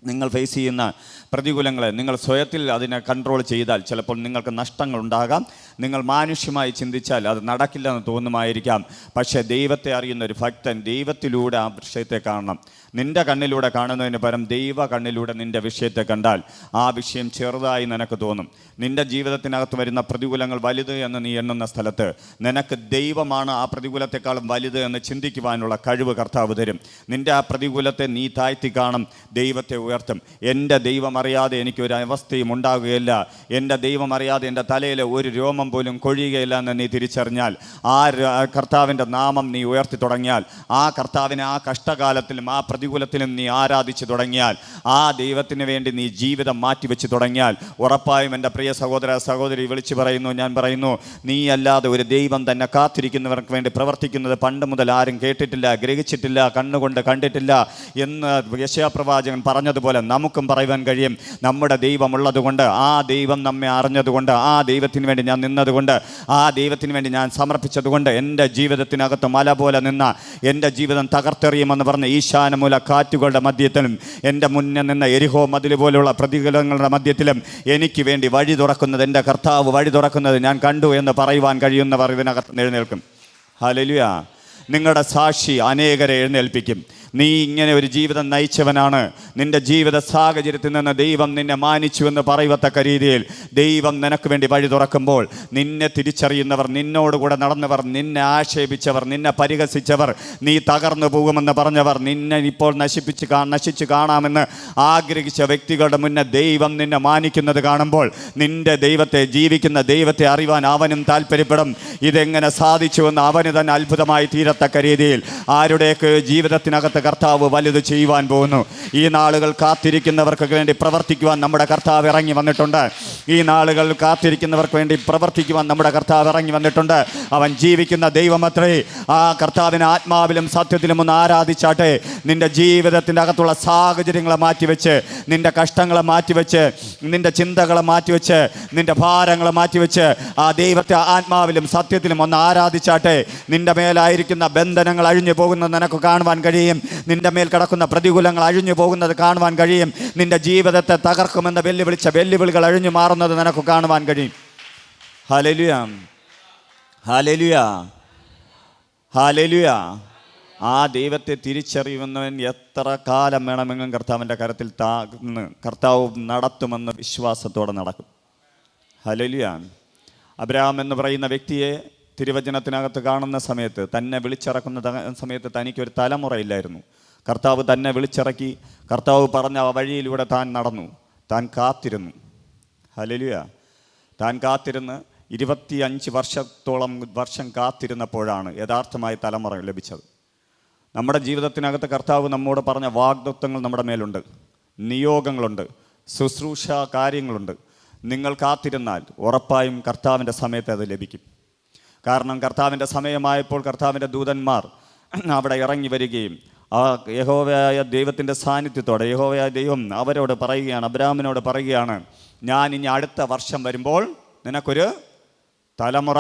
നിങ്ങൾ ഫേസ് ചെയ്യുന്ന പ്രതികൂലങ്ങളെ നിങ്ങൾ സ്വയത്തിൽ അതിനെ കൺട്രോൾ ചെയ്താൽ ചിലപ്പോൾ നിങ്ങൾക്ക് നഷ്ടങ്ങൾ ഉണ്ടാകാം. നിങ്ങൾ മാനുഷ്യമായി ചിന്തിച്ചാൽ അത് നടക്കില്ലെന്ന് തോന്നുമായിരിക്കാം. പക്ഷേ ദൈവത്തെ അറിയുന്ന ഒരു ഭക്തൻ ദൈവത്തിലൂടെ ആ വിഷയത്തെ കാണണം. നിൻ്റെ കണ്ണിലൂടെ കാണുന്നതിന് പകരം ദൈവ കണ്ണിലൂടെ നിൻ്റെ വിഷയത്തെ കണ്ടാൽ ആ വിഷയം ചെറുതായി നിനക്ക് തോന്നും. നിൻ്റെ ജീവിതത്തിനകത്ത് വരുന്ന പ്രതികൂലങ്ങൾ വലുത് എന്ന് നീ എണ്ണുന്ന സ്ഥലത്ത് നിനക്ക് ദൈവമാണ് ആ പ്രതികൂലത്തെക്കാളും വലുത് എന്ന് ചിന്തിക്കുവാനുള്ള കഴിവ് കർത്താവ് തരും. നിൻ്റെ ആ പ്രതികൂലത്തെ നീ താഴ്ത്തി കാണും, ദൈവത്തെ ഉയർത്തും. എൻ്റെ ദൈവം അറിയാതെ എനിക്കൊരു അവസ്ഥയും ഉണ്ടാകുകയില്ല, എൻ്റെ ദൈവം അറിയാതെ എൻ്റെ തലയിൽ ഒരു രോമം പോലും കൊഴിയുകയില്ല എന്ന് നീ തിരിച്ചറിഞ്ഞാൽ, ആ കർത്താവിൻ്റെ നാമം നീ ഉയർത്തി തുടങ്ങിയാൽ, ആ കർത്താവിനെ ആ കഷ്ടകാലത്തിലും ആ പ്രതികൂലത്തിലും നീ ആരാധിച്ചു തുടങ്ങിയാൽ, ആ ദൈവത്തിന് വേണ്ടി നീ ജീവിതം മാറ്റിവെച്ച് തുടങ്ങിയാൽ, ഉറപ്പായും എൻ്റെ പ്രിയ സഹോദരി വിളിച്ചു പറയുന്നു, ഞാൻ പറയുന്നു, നീ അല്ലാതെ ഒരു ദൈവം തന്നെ കാത്തിരിക്കുന്നവർക്ക് വേണ്ടി പ്രവർത്തിക്കുന്നത് പണ്ട് മുതൽ ആരും കേട്ടിട്ടില്ല, ഗ്രഹിച്ചിട്ടില്ല, കണ്ണുകൊണ്ട് കണ്ടിട്ടില്ല എന്ന് യെശയ്യാപ്രവാചകൻ പറഞ്ഞതുപോലെ നമുക്കും പറയുവാൻ കഴിയും. നമ്മുടെ ദൈവമുള്ളതുകൊണ്ട്, ആ ദൈവം നമ്മെ അറിഞ്ഞതുകൊണ്ട്, ആ ദൈവത്തിന് വേണ്ടി ഞാൻ നിന്നതുകൊണ്ട്, ആ ദൈവത്തിന് വേണ്ടി ഞാൻ സമർപ്പിച്ചതുകൊണ്ട് എൻ്റെ ജീവിതത്തിനകത്ത് മല പോലെ നിന്ന എൻ്റെ ജീവിതം തകർത്തെറിയുമെന്ന് പറഞ്ഞ ഈശാനമൂല കാറ്റുകളുടെ മധ്യത്തിലും എൻ്റെ മുന്നേ നിന്ന എരിഹോ മതിൽ പോലുള്ള പ്രതികൂലങ്ങളുടെ മധ്യത്തിലും എനിക്ക് വേണ്ടി വഴി തുറക്കുന്നത്, എൻ്റെ കർത്താവ് വഴി തുറക്കുന്നത് ഞാൻ കണ്ടു എന്ന് പറയുവാൻ കഴിയുന്നവർ ഇതിനകത്ത് എഴുന്നേൽക്കും. ഹല്ലേലൂയ. നിങ്ങളുടെ സാക്ഷി അനേകരെ എഴുന്നേൽപ്പിക്കും. നീ ഇങ്ങനെ ഒരു ജീവിതം നയിച്ചവനാണ്, നിൻ്റെ ജീവിത സാഹചര്യത്തിൽ നിന്ന് ദൈവം നിന്നെ മാനിച്ചു എന്ന് പറയത്തക്ക രീതിയിൽ ദൈവം നിനക്ക് വേണ്ടി വഴി തുറക്കുമ്പോൾ നിന്നെ തിരിച്ചറിയുന്നവർ, നിന്നോടുകൂടെ നടന്നവർ, നിന്നെ ആക്ഷേപിച്ചവർ, നിന്നെ പരിഹസിച്ചവർ, നീ തകർന്നു പോകുമെന്ന് പറഞ്ഞവർ, നിന്നെ ഇപ്പോൾ നശിച്ചു കാണാമെന്ന് ആഗ്രഹിച്ച വ്യക്തികളുടെ മുന്നേ ദൈവം നിന്നെ മാനിക്കുന്നത് കാണുമ്പോൾ നിൻ്റെ ദൈവത്തെ, ജീവിക്കുന്ന ദൈവത്തെ അറിവാൻ അവനും താല്പര്യപ്പെടും. ഇതെങ്ങനെ സാധിച്ചുവെന്ന് അവന് തന്നെ അത്ഭുതമായി തീരത്തക്ക രീതിയിൽ ആരുടെയൊക്കെ ജീവിതത്തിനകത്ത് കർത്താവ് വലുത് ചെയ്യുവാൻ പോകുന്നു. ഈ നാളുകൾ കാത്തിരിക്കുന്നവർക്ക് വേണ്ടി പ്രവർത്തിക്കുവാൻ നമ്മുടെ കർത്താവ് ഇറങ്ങി വന്നിട്ടുണ്ട്. ഈ നാളുകൾ കാത്തിരിക്കുന്നവർക്ക് വേണ്ടി പ്രവർത്തിക്കുവാൻ നമ്മുടെ കർത്താവ് ഇറങ്ങി വന്നിട്ടുണ്ട്. അവൻ ജീവിക്കുന്ന ദൈവമത്രേ. ആ കർത്താവിനെ ആത്മാവിലും സത്യത്തിലും ഒന്ന് ആരാധിച്ചാട്ടെ. നിൻ്റെ ജീവിതത്തിൻ്റെ അകത്തുള്ള സാഹചര്യങ്ങളെ മാറ്റിവെച്ച്, നിൻ്റെ കഷ്ടങ്ങളെ മാറ്റിവെച്ച്, നിൻ്റെ ചിന്തകളെ മാറ്റിവെച്ച്, നിൻ്റെ ഭാരങ്ങളെ മാറ്റിവെച്ച് ആ ദൈവത്തെ ആത്മാവിലും സത്യത്തിലും ഒന്ന് ആരാധിച്ചാട്ടെ. നിൻ്റെ മേലായിരിക്കുന്ന ബന്ധനങ്ങൾ അഴിഞ്ഞു പോകുന്നത് നിനക്ക് കാണുവാൻ കഴിയും. നിന്റെ മേൽ കിടക്കുന്ന പ്രതികൂലങ്ങൾ അഴിഞ്ഞു പോകുന്നത് കാണുവാൻ കഴിയും. നിന്റെ ജീവിതത്തെ തകർക്കുമെന്ന് വെല്ലുവിളിച്ച വെല്ലുവിളികൾ അഴിഞ്ഞു മാറുന്നത് നിനക്ക് കാണുവാൻ കഴിയും. Hallelujah, hallelujah, hallelujah. ആ ദൈവത്തെ തിരിച്ചറിയുന്നവൻ എത്ര കാലം വേണമെങ്കിലും കർത്താവിൻ്റെ കരത്തിൽ കർത്താവ് നടത്തുമെന്ന് വിശ്വാസത്തോടെ നടക്കും. ഹല്ലേലൂയ. അബ്രഹാം എന്ന് പറയുന്ന വ്യക്തിയെ തിരുവചനത്തിനകത്ത് കാണുന്ന സമയത്ത്, തന്നെ വിളിച്ചിറക്കുന്ന സമയത്ത് തനിക്കൊരു തലമുറയില്ലായിരുന്നു. കർത്താവ് തന്നെ വിളിച്ചിറക്കി. കർത്താവ് പറഞ്ഞ ആ വഴിയിലൂടെ താൻ നടന്നു. താൻ കാത്തിരുന്നു. ഹല്ലേലൂയ. താൻ കാത്തിരുന്ന് 25 വർഷം കാത്തിരുന്നപ്പോഴാണ് യഥാർത്ഥമായ തലമുറ ലഭിച്ചത്. നമ്മുടെ ജീവിതത്തിനകത്ത് കർത്താവ് നമ്മോട് പറഞ്ഞ വാഗ്ദത്തങ്ങൾ നമ്മുടെ മേലുണ്ട്, നിയോഗങ്ങളുണ്ട്, ശുശ്രൂഷ കാര്യങ്ങളുണ്ട്. നിങ്ങൾ കാത്തിരുന്നാൽ ഉറപ്പായും കർത്താവിൻ്റെ സമയത്ത് അത് ലഭിക്കും. കാരണം കർത്താവിൻ്റെ സമയമായപ്പോൾ കർത്താവിൻ്റെ ദൂതന്മാർ അവിടെ ഇറങ്ങി വരികയും ആ യഹോവയായ ദൈവത്തിൻ്റെ സാന്നിധ്യത്തോടെ യഹോവയായ ദൈവം അവരോട് പറയുകയാണ്, അബ്രാഹാമിനോട് പറയുകയാണ്, ഞാൻ ഇനി അടുത്ത വർഷം വരുമ്പോൾ നിനക്കൊരു തലമുറ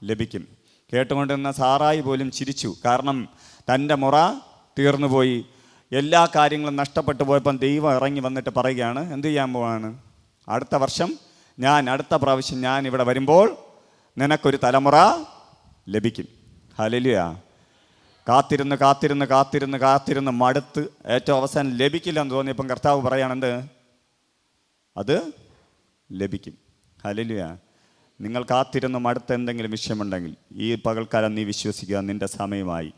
ലഭിക്കും. കേട്ടുകൊണ്ടിരുന്ന സാറായി പോലും ചിരിച്ചു. കാരണം തൻ്റെ മുറ തീർന്നുപോയി, എല്ലാ കാര്യങ്ങളും നഷ്ടപ്പെട്ടു പോയപ്പം ദൈവം ഇറങ്ങി വന്നിട്ട് പറയുകയാണ്, എന്ത് ചെയ്യാൻ പോവാണ്, അടുത്ത പ്രാവശ്യം ഞാൻ ഇവിടെ വരുമ്പോൾ നിനക്കൊരു തലമുറ ലഭിക്കും. ഹല്ലേലൂയ. കാത്തിരുന്ന് മടുത്ത് ഏറ്റവും അവസാനം ലഭിക്കില്ല എന്ന് തോന്നിയപ്പം കർത്താവ് പറയാണെന്ത്, അത് ലഭിക്കും. ഹല്ലേലൂയ. നിങ്ങൾ കാത്തിരുന്ന് മടുത്ത് എന്തെങ്കിലും വിഷയമുണ്ടെങ്കിൽ ഈ പകൽക്കാലം നീ വിശ്വസിക്കുക, നിൻ്റെ സമയമായി.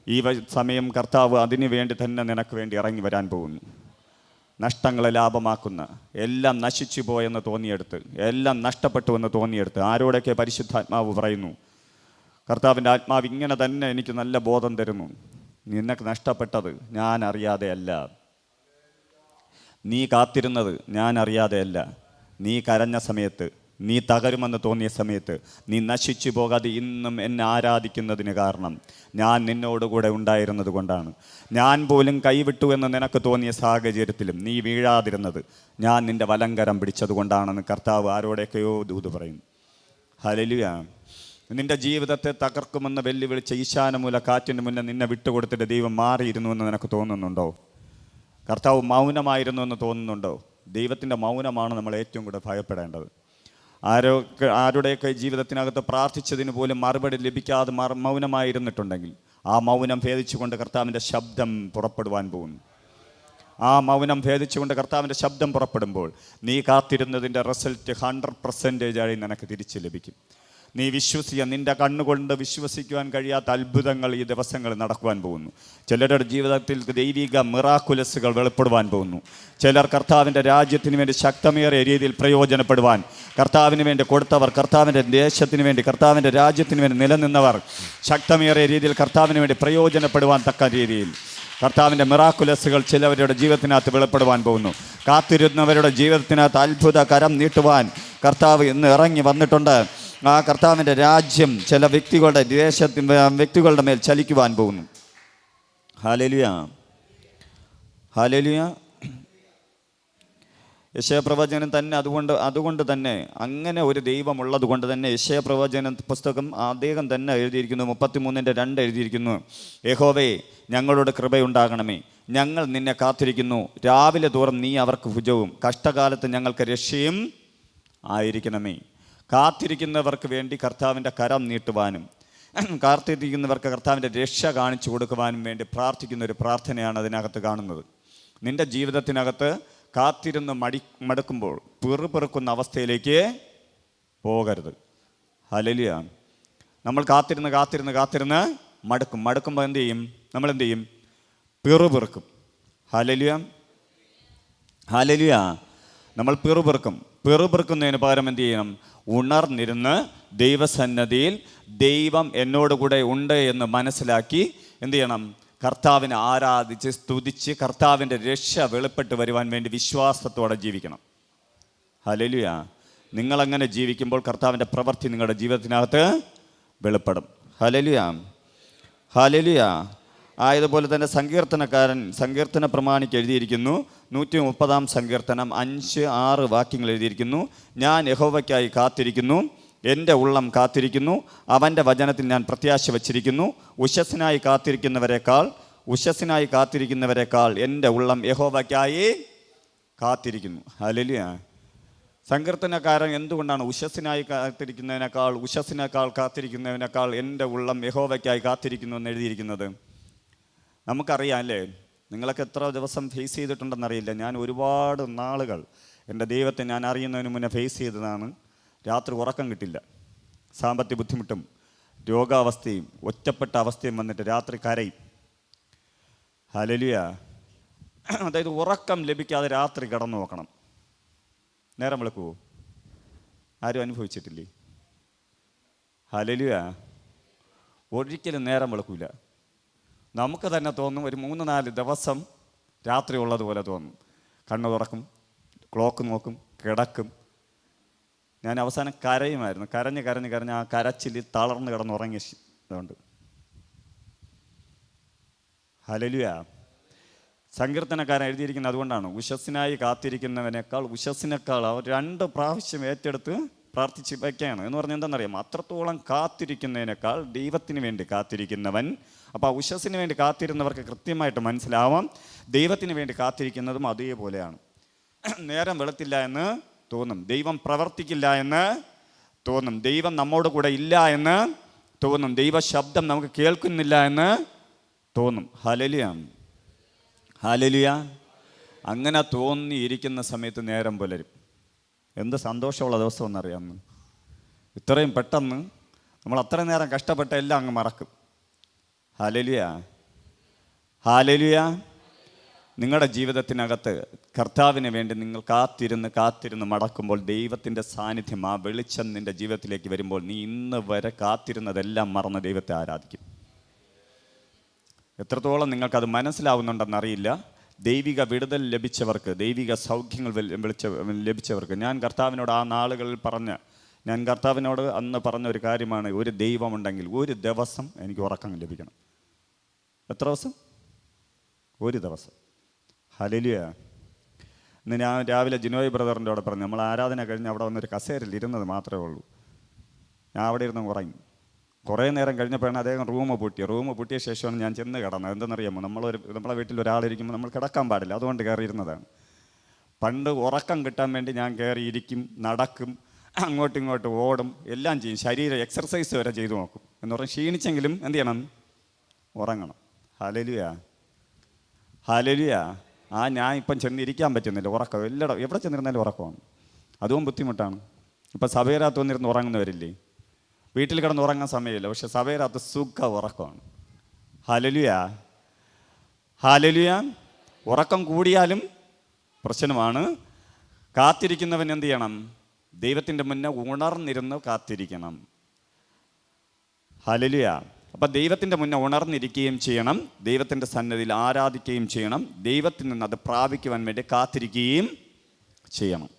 ഈ സമയം കർത്താവ് അതിനു വേണ്ടി തന്നെ നിനക്ക് വേണ്ടി ഇറങ്ങി വരാൻ പോകുന്നു. നഷ്ടങ്ങളെ ലാഭമാക്കുന്ന, എല്ലാം നശിച്ചു പോയെന്ന് തോന്നിയെടുത്ത്, എല്ലാം നഷ്ടപ്പെട്ടു എന്ന് തോന്നിയെടുത്ത് ആരോടൊക്കെ പരിശുദ്ധാത്മാവ് പറയുന്നു, കർത്താവിൻ്റെ ആത്മാവ് ഇങ്ങനെ തന്നെ എനിക്ക് നല്ല ബോധം തരുന്നു, നിനക്ക് നഷ്ടപ്പെട്ടത് ഞാൻ അറിയാതെയല്ല, നീ കാത്തിരുന്നത് ഞാൻ അറിയാതെയല്ല, നീ കരഞ്ഞ സമയത്ത്, നീ തകരുമെന്ന് തോന്നിയ സമയത്ത്, നീ നശിച്ചു പോകാതെ ഇന്നും എന്നെ ആരാധിക്കുന്നതിന് കാരണം ഞാൻ നിന്നോടുകൂടെ ഉണ്ടായിരുന്നത് കൊണ്ടാണ്. ഞാൻ പോലും കൈവിട്ടു എന്ന് നിനക്ക് തോന്നിയ സാഹചര്യത്തിലും നീ വീഴാതിരുന്നത് ഞാൻ നിൻ്റെ വലങ്കരം പിടിച്ചത് കൊണ്ടാണെന്ന് കർത്താവ് ആരോടൊക്കെയോ ദൂത് പറയുന്നു. ഹല്ലേലൂയ. നിൻ്റെ ജീവിതത്തെ തകർക്കുമെന്ന് വെല്ലുവിളിച്ച ഈശാനമൂല കാറ്റിന് മുന്നേ നിന്നെ വിട്ടുകൊടുത്തിട്ട് ദൈവം മാറിയിരുന്നു എന്ന് നിനക്ക് തോന്നുന്നുണ്ടോ? കർത്താവ് മൗനമായിരുന്നു എന്ന് തോന്നുന്നുണ്ടോ? ദൈവത്തിൻ്റെ മൗനമാണ് നമ്മൾ ഏറ്റവും കൂടുതൽ ഭയപ്പെടേണ്ടത്. ആരുടെയൊക്കെ ജീവിതത്തിനകത്ത് പ്രാർത്ഥിച്ചതിന് പോലും മറുപടി ലഭിക്കാതെ മൗനമായിരുന്നിട്ടുണ്ടെങ്കിൽ ആ മൗനം ഭേദിച്ചുകൊണ്ട് കർത്താവിൻ്റെ ശബ്ദം പുറപ്പെടുവാൻ പോകുന്നു. ആ മൗനം ഭേദിച്ചുകൊണ്ട് കർത്താവിൻ്റെ ശബ്ദം പുറപ്പെടുമ്പോൾ നീ കാത്തിരുന്നതിൻ്റെ റിസൾട്ട് 100% നിനക്ക് തിരിച്ച് ലഭിക്കും. നീ വിശ്വസിക്കുക, നിൻ്റെ കണ്ണുകൊണ്ട് വിശ്വസിക്കുവാൻ കഴിയാത്ത അത്ഭുതങ്ങൾ ഈ ദിവസങ്ങളിൽ നടക്കുവാൻ പോകുന്നു. ചിലരുടെ ജീവിതത്തിൽ ദൈവിക മിറാക്കുലസുകൾ വെളിപ്പെടുവാൻ പോകുന്നു. ചിലർ കർത്താവിൻ്റെ രാജ്യത്തിന് വേണ്ടി ശക്തമേറിയ രീതിയിൽ പ്രയോജനപ്പെടുവാൻ, കർത്താവിന് വേണ്ടി കൊടുത്തവർ, കർത്താവിൻ്റെ ദേശത്തിന് വേണ്ടി, കർത്താവിൻ്റെ രാജ്യത്തിന് വേണ്ടി നിലനിന്നവർ ശക്തമേറിയ രീതിയിൽ കർത്താവിന് വേണ്ടി പ്രയോജനപ്പെടുവാൻ തക്ക രീതിയിൽ കർത്താവിൻ്റെ മിറാക്കുലസുകൾ ചിലവരുടെ ജീവിതത്തിനകത്ത് വെളിപ്പെടുവാൻ പോകുന്നു. കാത്തിരുന്നവരുടെ ജീവിതത്തിനകത്ത് അത്ഭുത കരം നീട്ടുവാൻ കർത്താവ് ഇന്ന് ഇറങ്ങി വന്നിട്ടുണ്ട്. ആ കർത്താവിൻ്റെ രാജ്യം ചില വ്യക്തികളുടെ മേൽ ചലിക്കുവാൻ പോകുന്നു. ഹല്ലേലൂയ. ഹല്ലേലൂയ. യെശയ്യാപ്രവചനം തന്നെ അതുകൊണ്ട് തന്നെ അങ്ങനെ ഒരു ദൈവമുള്ളത് കൊണ്ട് തന്നെ യെശയ്യാപ്രവചന പുസ്തകം അദ്ദേഹം തന്നെ എഴുതിയിരിക്കുന്നു. 33:2 എഴുതിയിരിക്കുന്നു, യഹോവേ ഞങ്ങളോട് കൃപയുണ്ടാകണമേ, ഞങ്ങൾ നിന്നെ കാത്തിരിക്കുന്നു, രാവിലെ തോറും നീ അവർക്ക് ഭുജവും, കഷ്ടകാലത്ത് ഞങ്ങൾക്ക് രക്ഷയും ആയിരിക്കണമേ. കാത്തിരിക്കുന്നവർക്ക് വേണ്ടി കർത്താവിൻ്റെ കരം നീട്ടുവാനും കാത്തിരിക്കുന്നവർക്ക് കർത്താവിൻ്റെ രക്ഷ കാണിച്ചു കൊടുക്കുവാനും വേണ്ടി പ്രാർത്ഥിക്കുന്ന ഒരു പ്രാർത്ഥനയാണ് അതിനകത്ത് കാണുന്നത്. നിൻ്റെ ജീവിതത്തിനകത്ത് കാത്തിരുന്ന് മടുക്കുമ്പോൾ പിറുപിറുക്കുന്ന അവസ്ഥയിലേക്ക് പോകരുത്. ഹല്ലേലൂയ. നമ്മൾ കാത്തിരുന്ന് മടുക്കുമ്പോൾ എന്ത് ചെയ്യും? നമ്മളെന്ത് ചെയ്യും? പിറുപിറുക്കും. ഹല്ലേലൂയ. ഹല്ലേലൂയ. നമ്മൾ പിറുപിറുക്കുന്നതിന് പകരം എന്ത് ചെയ്യണം? ഉണർന്നിരുന്ന് ദൈവസന്നദ്ധിയിൽ ദൈവം എന്നോടുകൂടെ ഉണ്ട് എന്ന് മനസ്സിലാക്കി എന്ത് ചെയ്യണം? കർത്താവിനെ ആരാധിച്ച് സ്തുതിച്ച് കർത്താവിൻ്റെ രക്ഷ വെളിപ്പെട്ട് വരുവാൻ വേണ്ടി വിശ്വാസത്തോടെ ജീവിക്കണം. ഹല്ലേലൂയ. നിങ്ങളങ്ങനെ ജീവിക്കുമ്പോൾ കർത്താവിൻ്റെ പ്രവൃത്തി നിങ്ങളുടെ ജീവിതത്തിനകത്ത് വെളിപ്പെടും. ഹല്ലേലൂയ. ഹല്ലേലൂയ. ആയതുപോലെ തന്നെ സങ്കീർത്തന പ്രമാണിക്ക് എഴുതിയിരിക്കുന്നു, 130 സങ്കീർത്തനം 5-6 വാക്യങ്ങൾ എഴുതിയിരിക്കുന്നു, ഞാൻ യഹോവയ്ക്കായി കാത്തിരിക്കുന്നു, എൻ്റെ ഉള്ളം കാത്തിരിക്കുന്നു, അവൻ്റെ വചനത്തിൽ ഞാൻ പ്രത്യാശ വച്ചിരിക്കുന്നു, ഉഷസ്സിനായി കാത്തിരിക്കുന്നവരെക്കാൾ എൻ്റെ ഉള്ളം യഹോവയ്ക്കായി കാത്തിരിക്കുന്നു. ഹല്ലേലൂയ. സങ്കീർത്തനക്കാരൻ എന്തുകൊണ്ടാണ് ഉഷസ്സിനായി കാത്തിരിക്കുന്നതിനേക്കാൾ എൻ്റെ ഉള്ളം യഹോവയ്ക്കായി കാത്തിരിക്കുന്നു എന്ന് എഴുതിയിരിക്കുന്നത്? നമുക്കറിയാം അല്ലേ? നിങ്ങളൊക്കെ എത്ര ദിവസം ഫേസ് ചെയ്തിട്ടുണ്ടെന്നറിയില്ല. ഞാൻ ഒരുപാട് നാളുകൾ എൻ്റെ ദൈവത്തെ ഞാൻ അറിയുന്നതിന് മുന്നേ ഫേസ് ചെയ്തതാണ്. രാത്രി ഉറക്കം കിട്ടില്ല, സാമ്പത്തിക ബുദ്ധിമുട്ടും രോഗാവസ്ഥയും ഒറ്റപ്പെട്ട അവസ്ഥയും വന്നിട്ട് രാത്രി കരയും. ഹല്ലേലൂയ. അതായത് ഉറക്കം ലഭിക്കാതെ രാത്രി കിടന്നു നോക്കണം, നേരം വിളക്കുവോ? ആരും അനുഭവിച്ചിട്ടില്ലേ? ഹല്ലേലൂയ. ഒരിക്കലും നേരം വിളക്കൂല. നമുക്ക് തന്നെ തോന്നും ഒരു 3-4 ദിവസം രാത്രി ഉള്ളതുപോലെ തോന്നും. കണ്ണ് തുറക്കും, ക്ലോക്ക് നോക്കും, കിടക്കും. ഞാൻ അവസാനം കരയുമായിരുന്നു. കരഞ്ഞ് കരഞ്ഞ് കരഞ്ഞ് ആ കരച്ചിൽ തളർന്ന് കിടന്നുറങ്ങിയ ഇതുകൊണ്ട്. ഹല്ലേലൂയ. സങ്കീർത്തനക്കാരൻ എഴുതിയിരിക്കുന്നത് അതുകൊണ്ടാണ്, ഉഷസ്സിനായി കാത്തിരിക്കുന്നവനേക്കാൾ ഉഷസ്സിനേക്കാൾ അവർ 2 പ്രാവശ്യം ഏറ്റെടുത്ത് പ്രാർത്ഥിച്ച് വയ്ക്കുകയാണ്. എന്ന് പറഞ്ഞാൽ എന്താണെന്നറിയാം, അത്രത്തോളം കാത്തിരിക്കുന്നതിനേക്കാൾ ദൈവത്തിന് വേണ്ടി കാത്തിരിക്കുന്നവൻ. അപ്പോൾ ആ ഉഷസ്സിന് വേണ്ടി കാത്തിരുന്നവർക്ക് കൃത്യമായിട്ട് മനസ്സിലാവാം, ദൈവത്തിന് വേണ്ടി കാത്തിരിക്കുന്നതും അതേപോലെയാണ്. നേരം വെളുത്തില്ല എന്ന് തോന്നും, ദൈവം പ്രവർത്തിക്കില്ല എന്ന് തോന്നും, ദൈവം നമ്മോട് കൂടെ ഇല്ല എന്ന് തോന്നും, ദൈവ ശബ്ദം നമുക്ക് കേൾക്കുന്നില്ല എന്ന് തോന്നും. Hallelujah, hallelujah. അങ്ങനെ തോന്നിയിരിക്കുന്ന സമയത്ത് നേരം പുലരും. എന്ത് സന്തോഷമുള്ള ദിവസം എന്നറിയാമെന്ന്. ഇത്രയും പെട്ടെന്ന് നമ്മൾ അത്രയും നേരം കഷ്ടപ്പെട്ട എല്ലാം അങ്ങ് മറക്കും. Hallelujah, hallelujah. നിങ്ങളുടെ ജീവിതത്തിനകത്ത് കർത്താവിന് വേണ്ടി നിങ്ങൾ കാത്തിരുന്ന് മടക്കുമ്പോൾ ദൈവത്തിൻ്റെ സാന്നിധ്യം, ആ വെളിച്ചം നിൻ്റെ ജീവിതത്തിലേക്ക് വരുമ്പോൾ നീ ഇന്ന് വരെ കാത്തിരുന്നതെല്ലാം മറന്ന് ദൈവത്തെ ആരാധിക്കും. എത്രത്തോളം നിങ്ങൾക്കത് മനസ്സിലാവുന്നുണ്ടെന്നറിയില്ല. ദൈവിക വിടുതൽ ലഭിച്ചവർക്ക്, ദൈവിക സൗഖ്യങ്ങൾ ലഭിച്ചവർക്ക് ഞാൻ കർത്താവിനോട് ഞാൻ കർത്താവിനോട് അന്ന് പറഞ്ഞ ഒരു കാര്യമാണ്, ഒരു ദൈവമുണ്ടെങ്കിൽ ഒരു ദിവസം എനിക്ക് ഉറക്കം ലഭിക്കണം. എത്ര ദിവസം? ഒരു ദിവസം. ഹല്ലേലൂയ. ഇന്ന് ഞാൻ രാവിലെ ജിനോയ് ബ്രദറിൻ്റെ അവിടെ പറഞ്ഞു, നമ്മൾ ആരാധന കഴിഞ്ഞ് അവിടെ വന്നൊരു കസേരയിൽ ഇരുന്നത് മാത്രമേ ഉള്ളൂ. ഞാൻ അവിടെ ഇരുന്ന് ഉറങ്ങി. കുറേ നേരം കഴിഞ്ഞപ്പോഴാണ് അദ്ദേഹം റൂം പൂട്ടിയ ശേഷമാണ് ഞാൻ ചെന്ന് കിടന്നത്. എന്തെന്നറിയാമോ, നമ്മളെ വീട്ടിൽ ഒരാളിരിക്കുമ്പോൾ നമ്മൾ കിടക്കാൻ പാടില്ല, അതുകൊണ്ട് കയറിയിരുന്നതാണ്. പണ്ട് ഉറക്കം കിട്ടാൻ വേണ്ടി ഞാൻ കയറിയിരിക്കും, നടക്കും, അങ്ങോട്ടും ഇങ്ങോട്ടും ഓടും, എല്ലാം ചെയ്യും, ശരീര എക്സർസൈസ് വരെ ചെയ്തു നോക്കും. എന്ന് പറഞ്ഞാൽ ക്ഷീണിച്ചെങ്കിലും എന്ത് ചെയ്യണം? ഉറങ്ങണം. Hallelujah, hallelujah. ഞാൻ ഇപ്പം ചെന്നിരിക്കാൻ പറ്റുന്നില്ല, ഉറക്കം എവിടെ ചെന്നിരുന്നാലും ഉറക്കമാണ്. അതും ബുദ്ധിമുട്ടാണ്. ഇപ്പം സഭയിനകത്ത് വന്നിരുന്ന് ഉറങ്ങുന്നവരില്ലേ? വീട്ടിൽ കിടന്ന് ഉറങ്ങാൻ സമയമില്ല, പക്ഷെ സഭയിനകത്ത് സുഖ ഉറക്കമാണ്. Hallelujah, hallelujah. ഉറക്കം കൂടിയാലും പ്രശ്നമാണ്. കാത്തിരിക്കുന്നവൻ എന്ത് ചെയ്യണം? ദൈവത്തിൻ്റെ മുന്നേ ഉണർന്നിരുന്ന് കാത്തിരിക്കണം. ഹല്ലേലൂയ. അപ്പം ദൈവത്തിൻ്റെ മുന്നേ ഉണർന്നിരിക്കുകയും ചെയ്യണം, ദൈവത്തിൻ്റെ സന്നിധിയിൽ ആരാധിക്കുകയും ചെയ്യണം, ദൈവത്തിൽ നിന്ന് അത് പ്രാപിക്കുവാൻ വേണ്ടി കാത്തിരിക്കുകയും ചെയ്യണം.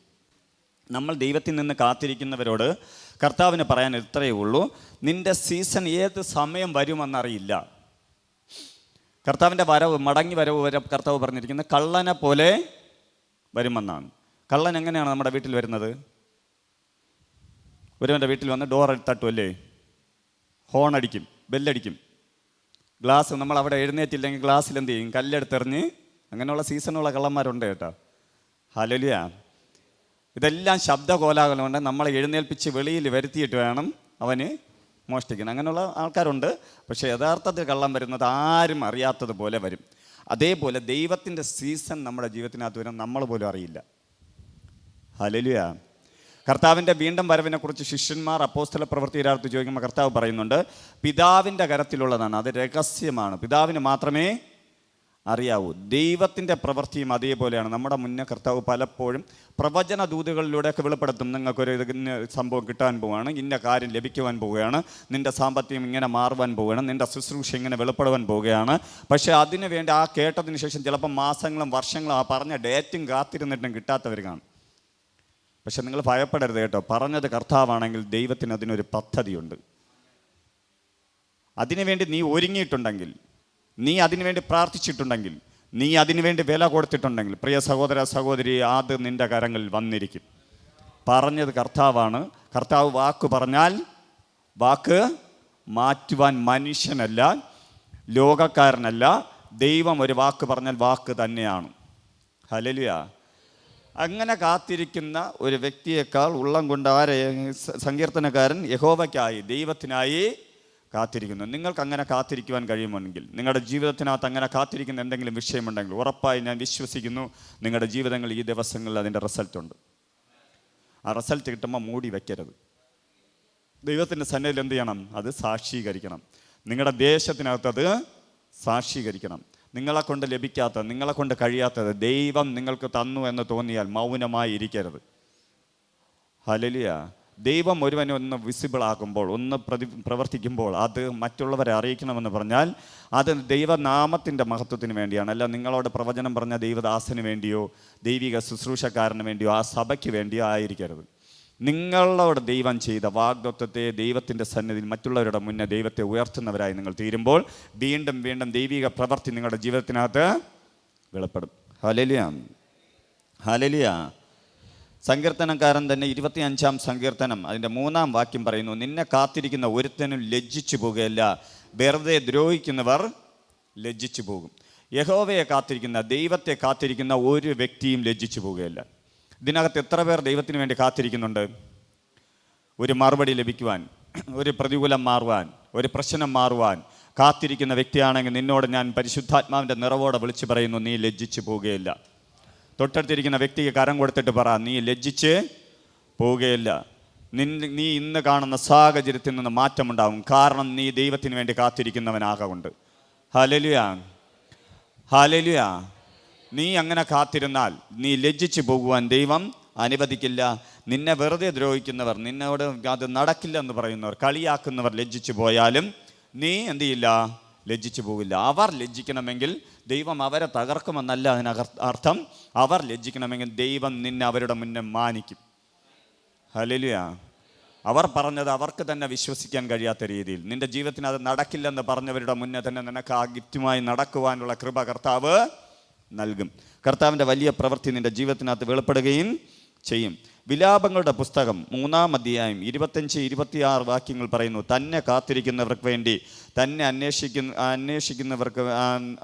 നമ്മൾ ദൈവത്തിൽ നിന്ന് കാത്തിരിക്കുന്നവരോട് കർത്താവിന് പറയാൻ ഇത്രയേ ഉള്ളൂ, നിൻ്റെ സീസൺ ഏത് സമയം വരുമെന്നറിയില്ല. കർത്താവിൻ്റെ മടങ്ങി വരവ് വരെ കർത്താവ് പറഞ്ഞിരിക്കുന്നത് കള്ളനെ പോലെ വരുമെന്നാണ്. കള്ളൻ എങ്ങനെയാണ് നമ്മുടെ വീട്ടിൽ വരുന്നത്? ഒരുവൻ്റെ വീട്ടിൽ വന്ന് ഡോർ തട്ടുമല്ലേ, ഹോൺ അടിക്കും, ബെല്ലടിക്കും, ഗ്ലാസ് നമ്മൾ അവിടെ എഴുന്നേറ്റില്ലെങ്കിൽ ഗ്ലാസ്സിൽ എന്ത് ചെയ്യും? കല്ലെടുത്തെറിഞ്ഞ്. അങ്ങനെയുള്ള സീസണുള്ള കള്ളന്മാരുണ്ട് കേട്ടോ. ഹല്ലേലൂയ. ഇതെല്ലാം ശബ്ദകോലാഹലം കൊണ്ട് നമ്മളെ എഴുന്നേൽപ്പിച്ച് വെളിയിൽ വരുത്തിയിട്ട് വേണം അവന് മോഷ്ടിക്കണം. അങ്ങനെയുള്ള ആൾക്കാരുണ്ട്. പക്ഷേ യഥാർത്ഥത്തിൽ കള്ളം വരുന്നത് ആരും അറിയാത്തതുപോലെ വരും. അതേപോലെ ദൈവത്തിൻ്റെ സീസൺ നമ്മുടെ ജീവിതത്തിനകത്ത് വരും, നമ്മൾ പോലും അറിയില്ല. ഹല്ലേലൂയ. കർത്താവിൻ്റെ വീണ്ടും വരവിനെക്കുറിച്ച് ശിഷ്യന്മാർ അപ്പോസ്തല പ്രവൃത്തിയിലാർത്ത് ചോദിക്കുമ്പോൾ കർത്താവ് പറയുന്നുണ്ട്, പിതാവിൻ്റെ കരത്തിലുള്ളതാണ്, അത് രഹസ്യമാണ്, പിതാവിന് മാത്രമേ അറിയാവൂ. ദൈവത്തിൻ്റെ പ്രവൃത്തിയും അതേപോലെയാണ്. നമ്മുടെ മുന്നേ കർത്താവ് പലപ്പോഴും പ്രവചന ദൂതുകളിലൂടെയൊക്കെ വെളിപ്പെടുത്തും, നിങ്ങൾക്കൊരു ഇന്ന സംഭവം കിട്ടാൻ പോവുകയാണ്, ഇന്ന കാര്യം ലഭിക്കുവാൻ പോവുകയാണ്, നിൻ്റെ സാമ്പത്തികം ഇങ്ങനെ മാറുവാൻ പോവുകയാണ്, നിൻ്റെ ശുശ്രൂഷ ഇങ്ങനെ വെളിപ്പെടുവാൻ പോവുകയാണ്. പക്ഷേ അതിനു വേണ്ടി ആ കേട്ടതിന് ശേഷം ചിലപ്പോൾ മാസങ്ങളും വർഷങ്ങളും ആ പറഞ്ഞ ഡേറ്റും കാത്തിരുന്നിട്ടും കിട്ടാത്തവർ കാണും. പക്ഷെ നിങ്ങൾ ഭയപ്പെടരുത് കേട്ടോ, പറഞ്ഞത് കർത്താവാണെങ്കിൽ ദൈവത്തിന് അതിനൊരു പദ്ധതിയുണ്ട്. അതിനുവേണ്ടി നീ ഒരുങ്ങിയിട്ടുണ്ടെങ്കിൽ, നീ അതിനുവേണ്ടി പ്രാർത്ഥിച്ചിട്ടുണ്ടെങ്കിൽ, നീ അതിനുവേണ്ടി വില കൊടുത്തിട്ടുണ്ടെങ്കിൽ, പ്രിയ സഹോദര സഹോദരി, അത് നിൻ്റെ കരങ്ങളിൽ വന്നിരിക്കും. പറഞ്ഞത് കർത്താവാണ്. കർത്താവ് വാക്ക് പറഞ്ഞാൽ വാക്ക് മാറ്റുവാൻ മനുഷ്യനല്ല, ലോകക്കാരനല്ല. ദൈവം ഒരു വാക്ക് പറഞ്ഞാൽ വാക്ക് തന്നെയാണ്. ഹല്ലേലൂയ. അങ്ങനെ കാത്തിരിക്കുന്ന ഒരു വ്യക്തിയേക്കാൾ ഉള്ളം കൊണ്ട് സങ്കീർത്തനക്കാരൻ യഹോവയ്ക്കായി, ദൈവത്തിനായി കാത്തിരിക്കുന്നു. നിങ്ങൾക്ക് അങ്ങനെ കാത്തിരിക്കുവാൻ കഴിയുമെങ്കിൽ, നിങ്ങളുടെ ജീവിതത്തിനകത്ത് അങ്ങനെ കാത്തിരിക്കുന്ന എന്തെങ്കിലും വിഷയമുണ്ടെങ്കിൽ ഉറപ്പായി ഞാൻ വിശ്വസിക്കുന്നു നിങ്ങളുടെ ജീവിതങ്ങളിൽ ഈ ദിവസങ്ങളിൽ അതിൻ്റെ റിസൾട്ടുണ്ട്. ആ റിസൾട്ട് കിട്ടുമ്പോൾ മൂടി വയ്ക്കരുത്. ദൈവത്തിൻ്റെ സന്നിധിയിൽ എന്ത് ചെയ്യണം? അത് സാക്ഷീകരിക്കണം. നിങ്ങളുടെ ദേശത്തിനകത്ത് അത് സാക്ഷീകരിക്കണം. നിങ്ങളെ കൊണ്ട് ലഭിക്കാത്തത്, നിങ്ങളെ കൊണ്ട് കഴിയാത്തത് ദൈവം നിങ്ങൾക്ക് തന്നു എന്ന് തോന്നിയാൽ മൗനമായി ഇരിക്കരുത്. ഹല്ലേലൂയ. ദൈവം ഒരുവനെ ഒന്ന് വിസിബിൾ ആക്കുമ്പോൾ, ഒന്ന് പ്രവർത്തിക്കുമ്പോൾ അത് മറ്റുള്ളവരെ അറിയിക്കണമെന്ന് പറഞ്ഞാൽ അത് ദൈവനാമത്തിൻ്റെ മഹത്വത്തിന് വേണ്ടിയാണ്. അല്ല നിങ്ങളോട് പ്രവചനം പറഞ്ഞ ദൈവദാസന് വേണ്ടിയോ ദൈവിക ശുശ്രൂഷക്കാരന് വേണ്ടിയോ ആ സഭയ്ക്ക് വേണ്ടിയോ ആയിരിക്കരുത്. നിങ്ങളോട് ദൈവം ചെയ്ത വാഗ്ദത്തത്തെ ദൈവത്തിൻ്റെ സന്നിധിയിൽ മറ്റുള്ളവരുടെ മുന്നേ ദൈവത്തെ ഉയർത്തുന്നവരായി നിങ്ങൾ തീരുമ്പോൾ വീണ്ടും വീണ്ടും ദൈവിക പ്രവൃത്തി നിങ്ങളുടെ ജീവിതത്തിനകത്ത് വെളിപ്പെടും. Hallelujah, hallelujah. സങ്കീർത്തനക്കാരൻ തന്നെ 25-ാം സങ്കീർത്തനം അതിൻ്റെ 3-ാം വാക്യം പറയുന്നു, നിന്നെ കാത്തിരിക്കുന്ന ഒരുത്തനും ലജ്ജിച്ചു പോകുകയില്ല, വെറുതെ ദ്രോഹിക്കുന്നവർ ലജ്ജിച്ചു പോകും. യഹോവയെ കാത്തിരിക്കുന്ന, ദൈവത്തെ കാത്തിരിക്കുന്ന ഒരു വ്യക്തിയും ലജ്ജിച്ചു പോകുകയില്ല. ഇതിനകത്ത് എത്ര പേർ ദൈവത്തിന് വേണ്ടി കാത്തിരിക്കുന്നുണ്ട്? ഒരു മറുപടി ലഭിക്കുവാൻ, ഒരു പ്രതികൂലം മാറുവാൻ, ഒരു പ്രശ്നം മാറുവാൻ കാത്തിരിക്കുന്ന വ്യക്തിയാണെങ്കിൽ നിന്നോട് ഞാൻ പരിശുദ്ധാത്മാവിൻ്റെ നിറവോടെ വിളിച്ചു പറയുന്നു, നീ ലജ്ജിച്ചു പോവുകയില്ല. തൊട്ടടുത്തിരിക്കുന്ന വ്യക്തിക്ക് കരം കൊടുത്തിട്ട് പറ, നീ ലജ്ജിച്ച് പോവുകയില്ല. നീ ഇന്ന് കാണുന്ന സാഹചര്യത്തിൽ നിന്ന് മാറ്റമുണ്ടാകും. കാരണം നീ ദൈവത്തിന് വേണ്ടി കാത്തിരിക്കുന്നവനാകൊണ്ട്. Hallelujah, hallelujah. നീ അങ്ങനെ കാത്തിരുന്നാൽ നീ ലജ്ജിച്ചു പോകുവാൻ ദൈവം അനുവദിക്കില്ല. നിന്നെ വെറുതെ ദ്രോഹിക്കുന്നവർ, നിന്നോട് അത് നടക്കില്ല എന്ന് പറയുന്നവർ, കളിയാക്കുന്നവർ ലജ്ജിച്ചു പോയാലും നീ എന്ത് ചെയ്യില്ല? ലജ്ജിച്ചു പോകില്ല. അവർ ലജ്ജിക്കണമെങ്കിൽ ദൈവം അവരെ തകർക്കുമെന്നല്ല അതിനർത്ഥം. അവർ ലജ്ജിക്കണമെങ്കിൽ ദൈവം നിന്നെ അവരുടെ മുന്നേ മാനിക്കും. ഹല്ലേലൂയ. അവർ പറഞ്ഞത് അവർക്ക് തന്നെ വിശ്വസിക്കാൻ കഴിയാത്ത രീതിയിൽ നിന്റെ ജീവിതത്തിന് അത് നടക്കില്ലെന്ന് പറഞ്ഞവരുടെ മുന്നേ തന്നെ നിനക്ക് ആ ഗിഫ്റ്റുമായി നടക്കുവാനുള്ള കൃപ കർത്താവ് നൽകും. കർത്താവിൻ്റെ വലിയ പ്രവൃത്തി നിന്റെ ജീവിതത്തിനകത്ത് വെളിപ്പെടുകയും ചെയ്യും. വിലാപങ്ങളുടെ പുസ്തകം 3-ാം അധ്യായം 25-26 വാക്യങ്ങൾ പറയുന്നു, തന്നെ കാത്തിരിക്കുന്നവർക്ക് വേണ്ടി തന്നെ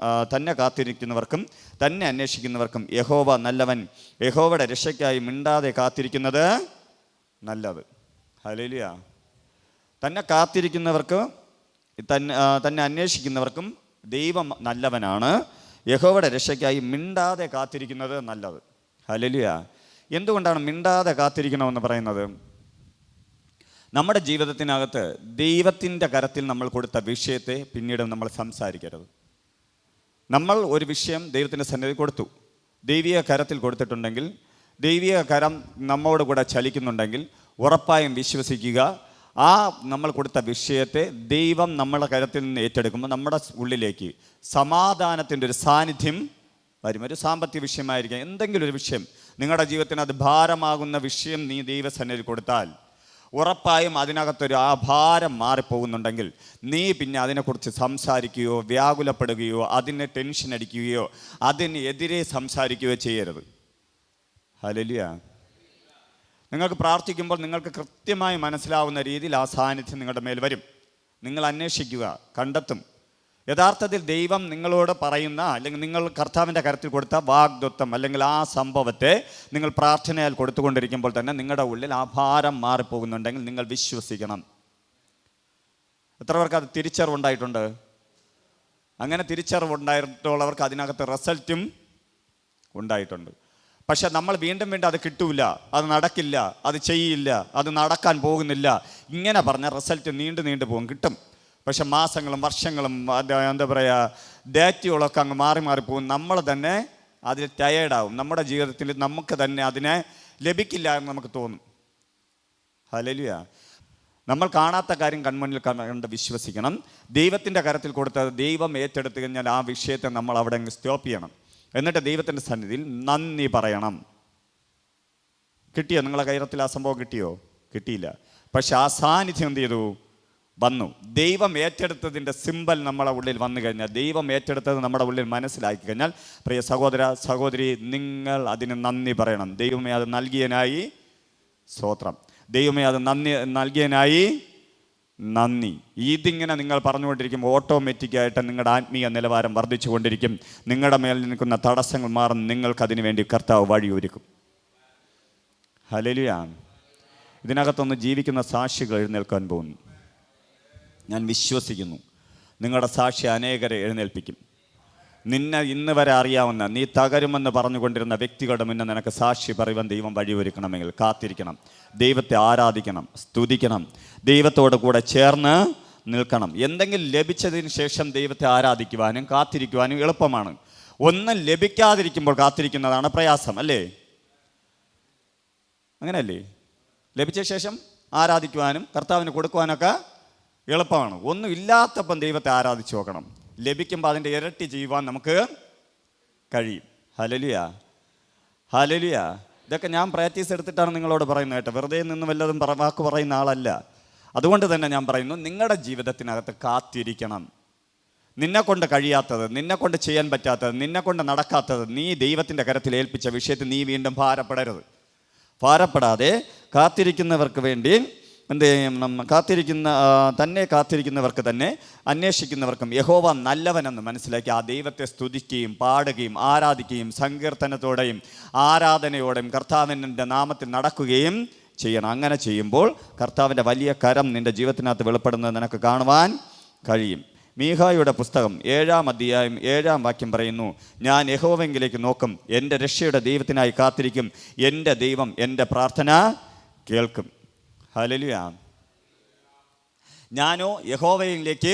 അന്വേഷിക്കുന്നവർക്കും യഹോവ നല്ലവൻ, യഹോവയുടെ രക്ഷയ്ക്കായി മിണ്ടാതെ കാത്തിരിക്കുന്നത് നല്ലത്. ഹല്ലേലൂയ. തന്നെ കാത്തിരിക്കുന്നവർക്ക്, തന്നെ അന്വേഷിക്കുന്നവർക്കും ദൈവം നല്ലവനാണ്, യഹോവയുടെ രക്ഷയ്ക്കായി മിണ്ടാതെ കാത്തിരിക്കുന്നത് നല്ലത്. ഹല്ലേലൂയ. എന്തുകൊണ്ടാണ് മിണ്ടാതെ കാത്തിരിക്കണമെന്ന് പറയുന്നത്? നമ്മുടെ ജീവിതത്തിനകത്ത് ദൈവത്തിൻ്റെ കരത്തിൽ നമ്മൾ കൊടുത്ത വിഷയത്തെ പിന്നീട് നമ്മൾ സംസാരിക്കരുത്. നമ്മൾ ഒരു വിഷയം ദൈവത്തിൻ്റെ സന്നിധി കൊടുത്തു, ദൈവിക കരത്തിൽ കൊടുത്തിട്ടുണ്ടെങ്കിൽ, ദൈവിക കരം നമ്മോട് കൂടെ ചലിക്കുന്നുണ്ടെങ്കിൽ ഉറപ്പായും വിശ്വസിക്കുക, ആ നമ്മൾ കൊടുത്ത വിഷയത്തെ ദൈവം നമ്മുടെ കരത്തിൽ നിന്ന് ഏറ്റെടുക്കുമ്പോൾ നമ്മുടെ ഉള്ളിലേക്ക് സമാധാനത്തിൻ്റെ ഒരു സാന്നിധ്യം വരും. ഒരു സാമ്പത്തിക വിഷയമായിരിക്കാം, എന്തെങ്കിലും ഒരു വിഷയം നിങ്ങളുടെ ജീവിതത്തിന് അത് ഭാരമാകുന്ന വിഷയം നീ ദൈവസന്നിധിയിൽ കൊടുത്താൽ ഉറപ്പായും അതിനകത്തൊരു ആ ഭാരം മാറിപ്പോകുന്നുണ്ടെങ്കിൽ നീ പിന്നെ അതിനെക്കുറിച്ച് സംസാരിക്കുകയോ വ്യാകുലപ്പെടുകയോ അതിനെ ടെൻഷൻ അടിക്കുകയോ അതിനെതിരെ സംസാരിക്കുകയോ ചെയ്യരുത്. ഹല്ലേലൂയ. നിങ്ങൾക്ക് പ്രാർത്ഥിക്കുമ്പോൾ നിങ്ങൾക്ക് കൃത്യമായി മനസ്സിലാവുന്ന രീതിയിൽ ആ സാന്നിധ്യം നിങ്ങളുടെ മേൽ വരും. നിങ്ങൾ അന്വേഷിക്കുക, കണ്ടെത്തും. യഥാർത്ഥത്തിൽ ദൈവം നിങ്ങളോട് പറയുന്ന അല്ലെങ്കിൽ നിങ്ങൾ കർത്താവിൻ്റെ കരത്തിൽ കൊടുത്ത വാഗ്ദത്തം അല്ലെങ്കിൽ ആ സംഭവത്തെ നിങ്ങൾ പ്രാർത്ഥനയാൽ കൊടുത്തുകൊണ്ടിരിക്കുമ്പോൾ തന്നെ നിങ്ങളുടെ ഉള്ളിൽ ആ ഭാരം മാറിപ്പോകുന്നുണ്ടെങ്കിൽ നിങ്ങൾ വിശ്വസിക്കണം. എത്ര പേർക്ക് അത് തിരിച്ചറിവുണ്ടായിട്ടുണ്ട്? അങ്ങനെ തിരിച്ചറിവുണ്ടായിട്ടുള്ളവർക്ക് അതിനകത്ത് റിസൾട്ടും ഉണ്ടായിട്ടുണ്ട്. പക്ഷെ നമ്മൾ വീണ്ടും വീണ്ടും അത് കിട്ടൂല, അത് നടക്കില്ല, അത് ചെയ്യില്ല, അത് നടക്കാൻ പോകുന്നില്ല, ഇങ്ങനെ പറഞ്ഞ റിസൾട്ട് നീണ്ടു പോകും. കിട്ടും, പക്ഷെ മാസങ്ങളും വർഷങ്ങളും എന്താ പറയുക ഡേറ്റുകളൊക്കെ അങ്ങ് മാറിപ്പോകും. നമ്മൾ തന്നെ അതിൽ ടയേർഡാവും. നമ്മുടെ ജീവിതത്തിൽ നമുക്ക് തന്നെ അതിനെ ലഭിക്കില്ല എന്ന് നമുക്ക് തോന്നും. ഹല്ലേലൂയ. നമ്മൾ കാണാത്ത കാര്യം കൺമുന്നിൽ കണ്ട് വിശ്വസിക്കണം. ദൈവത്തിൻ്റെ കരത്തിൽ കൊടുത്തത് ദൈവം ഏറ്റെടുത്തു കഴിഞ്ഞാൽ ആ വിഷയത്തെ നമ്മൾ അവിടെ സ്റ്റോപ്പ് ചെയ്യണം. എന്നിട്ട് ദൈവത്തിൻ്റെ സന്നിധിയിൽ നന്ദി പറയണം. കിട്ടിയോ? നിങ്ങളെ കൈരത്തിൽ ആ സംഭവം കിട്ടിയോ? കിട്ടിയില്ല. പക്ഷെ ആ സാന്നിധ്യം എന്ത് ചെയ്തു? വന്നു. ദൈവം ഏറ്റെടുത്തതിൻ്റെ സിമ്പൽ നമ്മളെ ഉള്ളിൽ വന്നു കഴിഞ്ഞാൽ, ദൈവം ഏറ്റെടുത്തത് നമ്മുടെ ഉള്ളിൽ മനസ്സിലാക്കി കഴിഞ്ഞാൽ, പ്രിയ സഹോദര സഹോദരി, നിങ്ങൾ അതിന് നന്ദി പറയണം. ദൈവമേ അത് നൽകിയതിനായി സ്തോത്രം, ദൈവമേ അത് നൽകിയതിനായി നന്ദി. ഇതിങ്ങനെ നിങ്ങൾ പറഞ്ഞുകൊണ്ടിരിക്കുമ്പോൾ ഓട്ടോമാറ്റിക്കായിട്ട് നിങ്ങളുടെ ആത്മീയ നിലവാരം വർദ്ധിച്ചു കൊണ്ടിരിക്കും. നിങ്ങളുടെ മേൽ നിൽക്കുന്ന തടസ്സങ്ങൾ മാറും. നിങ്ങൾക്കതിനു വേണ്ടി കർത്താവ് വഴിയൊരുക്കും. ഹല്ലേലൂയ. ഇതിനകത്തൊന്ന് ജീവിക്കുന്ന സാക്ഷികൾ എഴുന്നേൽക്കാൻ പോകുന്നു. ഞാൻ വിശ്വസിക്കുന്നു നിങ്ങളുടെ സാക്ഷി അനേകരെ എഴുന്നേൽപ്പിക്കും. നിന്നെ ഇന്ന് വരെ അറിയാവുന്ന, നീ തകരുമെന്ന് പറഞ്ഞുകൊണ്ടിരുന്ന വ്യക്തികളുടെ മുന്നേ നിനക്ക് സാക്ഷി പറയുവാൻ ദൈവം വഴിയൊരുക്കണമെങ്കിൽ കാത്തിരിക്കണം. ദൈവത്തെ ആരാധിക്കണം, സ്തുതിക്കണം, ദൈവത്തോട് കൂടെ ചേർന്ന് നിൽക്കണം. എന്തെങ്കിലും ലഭിച്ചതിന് ശേഷം ദൈവത്തെ ആരാധിക്കുവാനും കാത്തിരിക്കുവാനും എളുപ്പമാണ്. ഒന്നും ലഭിക്കാതിരിക്കുമ്പോൾ കാത്തിരിക്കുന്നതാണ് പ്രയാസം, അല്ലേ? അങ്ങനെയല്ലേ? ലഭിച്ച ശേഷം ആരാധിക്കുവാനും കർത്താവിന് കൊടുക്കുവാനൊക്കെ എളുപ്പമാണ്. ഒന്നും ഇല്ലാത്തപ്പം ദൈവത്തെ ആരാധിച്ചു നോക്കണം. ലഭിക്കുമ്പോൾ അതിൻ്റെ ഇരട്ടി ചെയ്യുവാൻ നമുക്ക് കഴിയും. Hallelujah, hallelujah. ഇതൊക്കെ ഞാൻ പ്രാക്ടീസ് എടുത്തിട്ടാണ് നിങ്ങളോട് പറയുന്നത് കേട്ടോ. വെറുതെ നിന്ന് വല്ലതും വാക്ക് പറയുന്ന ആളല്ല. അതുകൊണ്ട് തന്നെ ഞാൻ പറയുന്നു, നിങ്ങളുടെ ജീവിതത്തിനകത്ത് കാത്തിരിക്കണം. നിന്നെക്കൊണ്ട് കഴിയാത്തത്, നിന്നെക്കൊണ്ട് ചെയ്യാൻ പറ്റാത്തത്, നിന്നെക്കൊണ്ട് നടക്കാത്തത് നീ ദൈവത്തിൻ്റെ കരത്തിൽ ഏൽപ്പിച്ച വിഷയത്തിൽ നീ വീണ്ടും ഭാരപ്പെടരുത്. ഭാരപ്പെടാതെ കാത്തിരിക്കുന്നവർക്ക് വേണ്ടി എന്ത് ചെയ്യും? കാത്തിരിക്കുന്നവർക്ക് തന്നെ അന്വേഷിക്കുന്നവർക്കും യഹോവ നല്ലവനെന്ന് മനസ്സിലാക്കി ആ ദൈവത്തെ സ്തുതിക്കുകയും പാടുകയും ആരാധിക്കുകയും സങ്കീർത്തനത്തോടെയും ആരാധനയോടെയും കർത്താവിൻ്റെ നാമത്തിൽ നടക്കുകയും ചെയ്യണം. അങ്ങനെ ചെയ്യുമ്പോൾ കർത്താവിൻ്റെ വലിയ കരം നിൻ്റെ ജീവിതത്തിനകത്ത് വെളിപ്പെടുന്നത് നിനക്ക് കാണുവാൻ കഴിയും. മീഖായുടെ പുസ്തകം 7-ാം അധ്യായം 7-ാം വാക്യം പറയുന്നു, ഞാൻ യഹോവയെങ്കിലേക്ക് നോക്കും, എൻ്റെ രക്ഷയുടെ ദൈവത്തിനായി കാത്തിരിക്കും, എൻ്റെ ദൈവം എൻ്റെ പ്രാർത്ഥന കേൾക്കും. ഹല്ലേലൂയ. ഞാനോ യഹോവയിലേക്ക്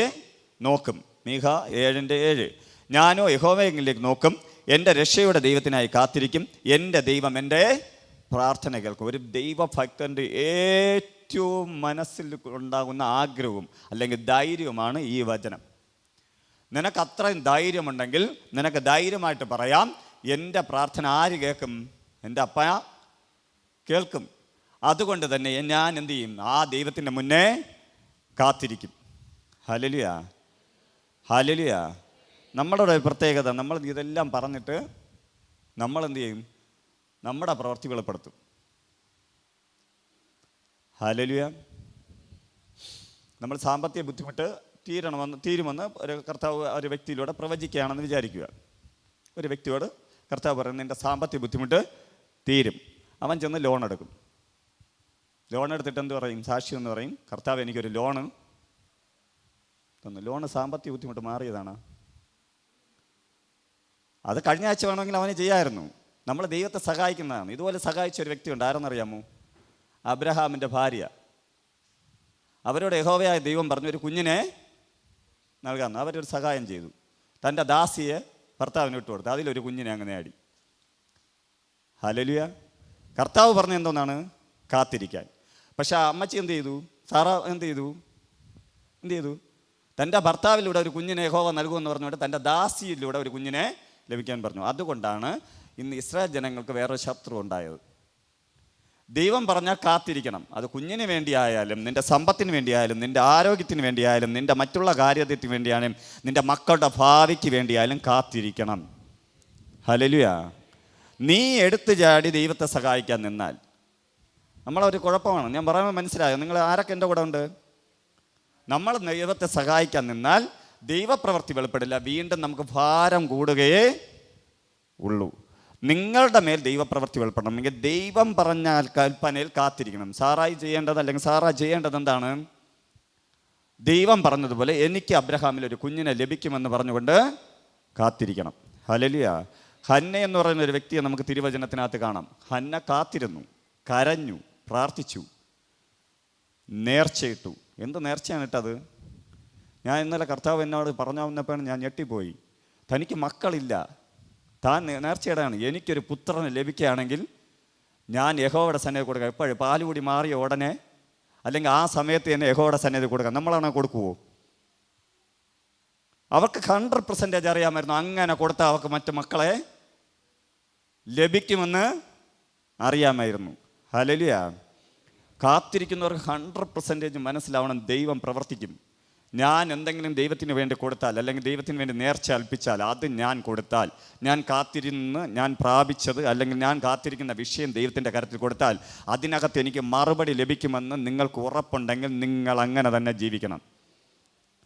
നോക്കും. മീഖ 7:7. ഞാനോ യഹോവയിലേക്ക് നോക്കും, എൻ്റെ രക്ഷയുടെ ദൈവത്തിനായി കാത്തിരിക്കും, എൻ്റെ ദൈവം എൻ്റെ പ്രാർത്ഥന കേൾക്കും. ഒരു ദൈവഭക്തൻ്റെ ഏറ്റവും മനസ്സിൽ ഉണ്ടാകുന്ന ആഗ്രഹവും അല്ലെങ്കിൽ ധൈര്യവുമാണ് ഈ വചനം. നിനക്ക് അത്രയും ധൈര്യമുണ്ടെങ്കിൽ നിനക്ക് ധൈര്യമായിട്ട് പറയാം, എൻ്റെ പ്രാർത്ഥന ആര് കേൾക്കും? എൻ്റെ അപ്പ കേൾക്കും. അതുകൊണ്ട് തന്നെ ഞാൻ എന്ത് ചെയ്യും? ആ ദൈവത്തിൻ്റെ മുന്നേ കാത്തിരിക്കും. Hallelujah, hallelujah. നമ്മുടെ പ്രത്യേകത, നമ്മൾ ഇതെല്ലാം പറഞ്ഞിട്ട് നമ്മൾ എന്ത് ചെയ്യും? നമ്മുടെ പ്രവൃത്തി വെളിപ്പെടുത്തും. ഹല്ലേലൂയ. നമ്മൾ സാമ്പത്തിക ബുദ്ധിമുട്ട് തീരുമെന്ന് ഒരു കർത്താവ് ഒരു വ്യക്തിയിലൂടെ പ്രവചിക്കുകയാണെന്ന് വിചാരിക്കുക. ഒരു വ്യക്തിയോട് കർത്താവ് പറയുന്നത്, നിൻ്റെ സാമ്പത്തിക ബുദ്ധിമുട്ട് തീരും. അവൻ ചെന്ന് ലോൺ എടുക്കും. ലോൺ എടുത്തിട്ട് എന്ത് പറയും? സാക്ഷി എന്ന് പറയും, കർത്താവ് എനിക്കൊരു ലോണ് തന്നു. ലോണ് സാമ്പത്തിക ബുദ്ധിമുട്ട് മാറിയതാണ്. അത് കഴിഞ്ഞ ആഴ്ച വേണമെങ്കിൽ അവന് ചെയ്യാമായിരുന്നു. നമ്മൾ ദൈവത്തെ സഹായിക്കുന്നതാണ്. ഇതുപോലെ സഹായിച്ച ഒരു വ്യക്തിയുണ്ട്. ആരെന്നറിയാമോ? അബ്രഹാമിൻ്റെ ഭാര്യ. അവരോട് യഹോവയായ ദൈവം പറഞ്ഞു ഒരു കുഞ്ഞിനെ നൽകാമെന്ന്. അവരൊരു സഹായം ചെയ്തു. തൻ്റെ ദാസിയെ ഭർത്താവിന് വിട്ടുകൊടുത്തു. അതിലൊരു കുഞ്ഞിനെ അങ്ങ് നേടി. ഹല്ലേലൂയ. കർത്താവ് പറഞ്ഞ എന്തോന്നാണ്? കാത്തിരിക്കാൻ. പക്ഷെ അമ്മച്ചി എന്ത് ചെയ്തു? സാറ എന്ത് ചെയ്തു? തൻ്റെ ഭർത്താവിലൂടെ ഒരു കുഞ്ഞിനെ യഹോവ നൽകുമെന്ന് പറഞ്ഞുകൊണ്ട് തൻ്റെ ദാസിയിലൂടെ ഒരു കുഞ്ഞിനെ ലഭിക്കാൻ പറഞ്ഞു. അതുകൊണ്ടാണ് ഇന്ന് ഇസ്രായേൽ ജനങ്ങൾക്ക് വേറൊരു ശത്രു ഉണ്ടായത്. ദൈവം പറഞ്ഞാൽ കാത്തിരിക്കണം. അത് കുഞ്ഞിന് വേണ്ടിയായാലും, നിൻ്റെ സമ്പത്തിന് വേണ്ടിയായാലും, നിൻ്റെ ആരോഗ്യത്തിന് വേണ്ടിയായാലും, നിൻ്റെ മറ്റുള്ള കാര്യത്തിന് വേണ്ടിയായാലും, നിൻ്റെ മക്കളുടെ ഭാവിക്ക് വേണ്ടിയായാലും കാത്തിരിക്കണം. ഹല്ലേലൂയ. നീ എടുത്തു ചാടി ദൈവത്തെ സഹായിക്കാൻ നിന്നാൽ നമ്മളൊരു കുഴപ്പമാണ്. ഞാൻ പറയുമ്പോൾ മനസ്സിലായോ? നിങ്ങൾ ആരൊക്കെ എൻ്റെ കൂടെ ഉണ്ട്? നമ്മൾ ദൈവത്തെ സഹായിക്കാൻ നിന്നാൽ ദൈവപ്രവൃത്തി വെളിപ്പെടില്ല. വീണ്ടും നമുക്ക് ഭാരം കൂടുകയേ ഉള്ളൂ. നിങ്ങളുടെ മേൽ ദൈവപ്രവൃത്തി വെളിപ്പെടണമെങ്കിൽ ദൈവം പറഞ്ഞ കൽപ്പനയിൽ കാത്തിരിക്കണം. സാറായി ചെയ്യേണ്ടത് അല്ലെങ്കിൽ സാറ ചെയ്യേണ്ടത് എന്താണ്? ദൈവം പറഞ്ഞതുപോലെ എനിക്ക് അബ്രഹാമിൽ ഒരു കുഞ്ഞിനെ ലഭിക്കുമെന്ന് പറഞ്ഞുകൊണ്ട് കാത്തിരിക്കണം. ഹല്ലേലൂയ. ഹന്ന എന്ന് പറയുന്ന ഒരു വ്യക്തിയെ നമുക്ക് തിരുവചനത്തിനകത്ത് കാണാം. ഹന്ന കാത്തിരുന്നു, കരഞ്ഞു, പ്രാർത്ഥിച്ചു, നേർച്ചയിട്ടു. എന്ത് നേർച്ചയാണ് ഇട്ടത്? ഞാൻ ഇന്നലെ കർത്താവ് എന്നോട് പറഞ്ഞാൽ ഞാൻ ഞെട്ടിപ്പോയി. തനിക്ക് മക്കളില്ല, താൻ നേർച്ചയിടാണ്, എനിക്കൊരു പുത്രനെ ലഭിക്കുകയാണെങ്കിൽ ഞാൻ യഹോവയുടെ സന്നിധി കൊടുക്കാം. എപ്പോഴും പാലുകൂടി മാറിയ ഉടനെ അല്ലെങ്കിൽ ആ സമയത്ത് തന്നെ യഹോവയുടെ സന്നിധി കൊടുക്കാം. നമ്മളാണോ കൊടുക്കുവോ? അവർക്ക് 100% അറിയാമായിരുന്നു, അങ്ങനെ കൊടുത്താൽ അവർക്ക് മറ്റു മക്കളെ ലഭിക്കുമെന്ന് അറിയാമായിരുന്നു. ഹല്ലേലൂയ. കാത്തിരിക്കുന്നവർക്ക് 100% മനസ്സിലാവണം, ദൈവം പ്രവർത്തിക്കും. ഞാൻ എന്തെങ്കിലും ദൈവത്തിന് വേണ്ടി കൊടുത്താൽ അല്ലെങ്കിൽ ദൈവത്തിന് വേണ്ടി നേർച്ച അൽപ്പിച്ചാൽ, അത് ഞാൻ കൊടുത്താൽ, ഞാൻ കാത്തിരുന്ന് ഞാൻ പ്രാപിച്ചത് അല്ലെങ്കിൽ ഞാൻ കാത്തിരിക്കുന്ന വിഷയം ദൈവത്തിൻ്റെ കരത്തിൽ കൊടുത്താൽ അതിനകത്ത് എനിക്ക് മറുപടി ലഭിക്കുമെന്ന് നിങ്ങൾക്ക് ഉറപ്പുണ്ടെങ്കിൽ നിങ്ങൾ അങ്ങനെ തന്നെ ജീവിക്കണം.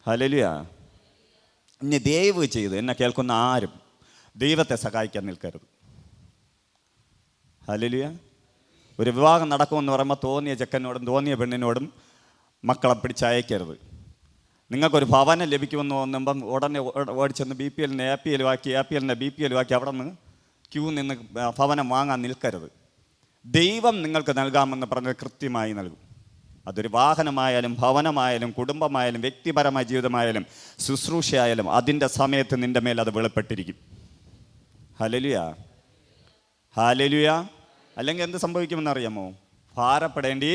ഹല്ലേലൂയ. ഇനി ദയവ് ചെയ്ത് എന്നെ കേൾക്കുന്ന ആരും ദൈവത്തെ സഹായിക്കാൻ നിൽക്കരുത്. ഹല്ലേലൂയ. ഒരു വിവാഹം നടക്കുമെന്ന് പറയുമ്പോൾ തോന്നിയ ചെക്കനോടും തോന്നിയ പെണ്ണിനോടും മക്കളെ പിടിച്ചയക്കരുത്. നിങ്ങൾക്കൊരു ഭവനം ലഭിക്കുമെന്ന് തോന്നുമ്പം ഉടനെ ഓടിച്ചെന്ന് BPL APL ആക്കി, APL BPL ആക്കി അവിടെ നിന്ന് ക്യൂ നിന്ന് ഭവനം വാങ്ങാൻ നിൽക്കരുത്. ദൈവം നിങ്ങൾക്ക് നൽകാമെന്ന് പറഞ്ഞത് കൃത്യമായി നൽകും. അതൊരു വാഹനമായാലും ഭവനമായാലും കുടുംബമായാലും വ്യക്തിപരമായ ജീവിതമായാലും ശുശ്രൂഷയായാലും അതിൻ്റെ സമയത്ത് നിൻ്റെ മേൽ അത് വെളിപ്പെട്ടിരിക്കും. Hallelujah, hallelujah. അല്ലെങ്കിൽ എന്ത് സംഭവിക്കുമെന്ന് അറിയാമോ? ഭാരപ്പെടേണ്ടി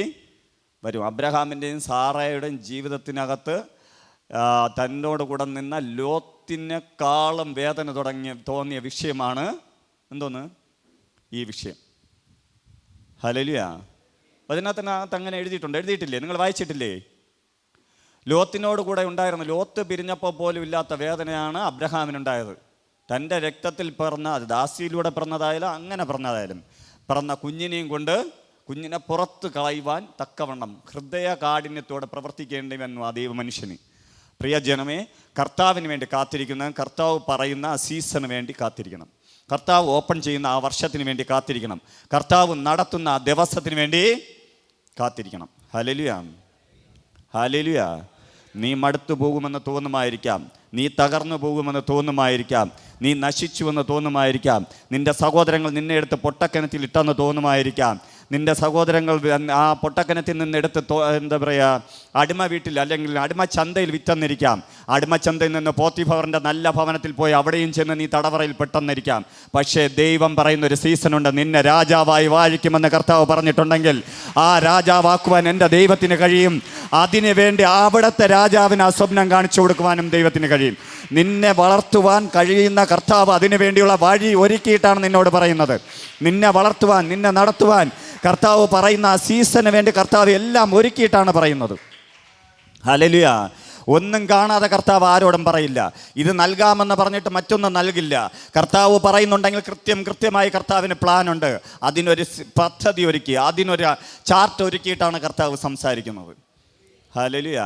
വരും. അബ്രഹാമിൻ്റെയും സാറായുടെയും ജീവിതത്തിനകത്ത് തന്നോട് കൂടെ നിന്ന ലോത്തിനേക്കാളും വേദന തോന്നിയ വിഷയമാണ് എന്തോന്ന്? ഈ വിഷയം. ഹല്ലേലൂയ. അതിനകത്ത് അങ്ങനെ എഴുതിയിട്ടില്ലേ? നിങ്ങൾ വായിച്ചിട്ടില്ലേ? ലോത്തിനോട് കൂടെ ഉണ്ടായിരുന്നു. ലോത്ത് പിരിഞ്ഞപ്പോൾ പോലും ഇല്ലാത്ത വേദനയാണ് അബ്രഹാമിനുണ്ടായത്. തൻ്റെ രക്തത്തിൽ പിറന്ന, അത് ദാസിയിലൂടെ പിറന്നതായാലും അങ്ങനെ പിറന്ന കുഞ്ഞിനെയും കൊണ്ട് കുഞ്ഞിനെ പുറത്ത് കളയുവാൻ തക്കവണ്ണം ഹൃദയ കാഠിന്യത്തോടെ പ്രവർത്തിക്കേണ്ടി വന്നു ആ ദൈവ മനുഷ്യന്. പ്രിയ ജനമേ, കർത്താവിന് വേണ്ടി കാത്തിരിക്കുന്ന, കർത്താവ് പറയുന്ന ആ സീസണിന് വേണ്ടി കാത്തിരിക്കണം. കർത്താവ് ഓപ്പൺ ചെയ്യുന്ന ആ വർഷത്തിന് വേണ്ടി കാത്തിരിക്കണം. കർത്താവ് നടത്തുന്ന ആ ദിവസത്തിന് വേണ്ടി കാത്തിരിക്കണം. Hallelujah, hallelujah. നീ മടുത്തു പോകുമെന്ന് തോന്നുമായിരിക്കാം, നീ തകർന്നു പോകുമെന്ന് തോന്നുമായിരിക്കാം, നീ നശിച്ചുവെന്ന് തോന്നുമായിരിക്കാം, നിൻ്റെ സഹോദരങ്ങൾ നിന്നെ എടുത്ത് പൊട്ടക്കിണറ്റിൽ ഇട്ടെന്ന് തോന്നുമായിരിക്കാം, നിൻ്റെ സഹോദരങ്ങൾ ആ പൊട്ടക്കിണറ്റിൽ നിന്നെടുത്ത് എന്താ പറയുക, അടിമ വീട്ടിൽ അല്ലെങ്കിൽ അടിമ ചന്തയിൽ വിറ്റന്നിരിക്കാം. അടിമച്ചന്തയിൽ നിന്ന് പോത്തിഫറിൻ്റെ നല്ല ഭവനത്തിൽ പോയി അവിടെയും ചെന്ന് നീ തടവറയിൽ പെട്ടെന്നിരിക്കാം. പക്ഷേ ദൈവം പറയുന്നൊരു സീസണുണ്ട്. നിന്നെ രാജാവായി വാഴിക്കുമെന്ന് കർത്താവ് പറഞ്ഞിട്ടുണ്ടെങ്കിൽ ആ രാജാവാക്കുവാൻ എൻ്റെ ദൈവത്തിന് കഴിയും. അതിനു വേണ്ടി അവിടുത്തെ രാജാവിന് ആ സ്വപ്നം കാണിച്ചു കൊടുക്കുവാനും ദൈവത്തിന് കഴിയും. നിന്നെ വളർത്തുവാൻ കഴിയുന്ന കർത്താവ് അതിനു വേണ്ടിയുള്ള വഴി ഒരുക്കിയിട്ടാണ് നിന്നോട് പറയുന്നത്. നിന്നെ വളർത്തുവാൻ, നിന്നെ നടത്തുവാൻ കർത്താവ് പറയുന്ന ആ സീസണിന് വേണ്ടി കർത്താവ് എല്ലാം ഒരുക്കിയിട്ടാണ് പറയുന്നത്. ഹല്ലേലൂയ. ഒന്നും കാണാതെ കർത്താവ് ആരോടും പറയില്ല. ഇത് നൽകാമെന്ന് പറഞ്ഞിട്ട് മറ്റൊന്നും നൽകില്ല. കർത്താവ് പറയുന്നുണ്ടെങ്കിൽ കൃത്യമായി കർത്താവിന് പ്ലാനുണ്ട്. അതിനൊരു പദ്ധതി ഒരുക്കി, അതിനൊരു ചാർട്ട് ഒരുക്കിയിട്ടാണ് കർത്താവ് സംസാരിക്കുന്നത്. ഹല്ലേലൂയ.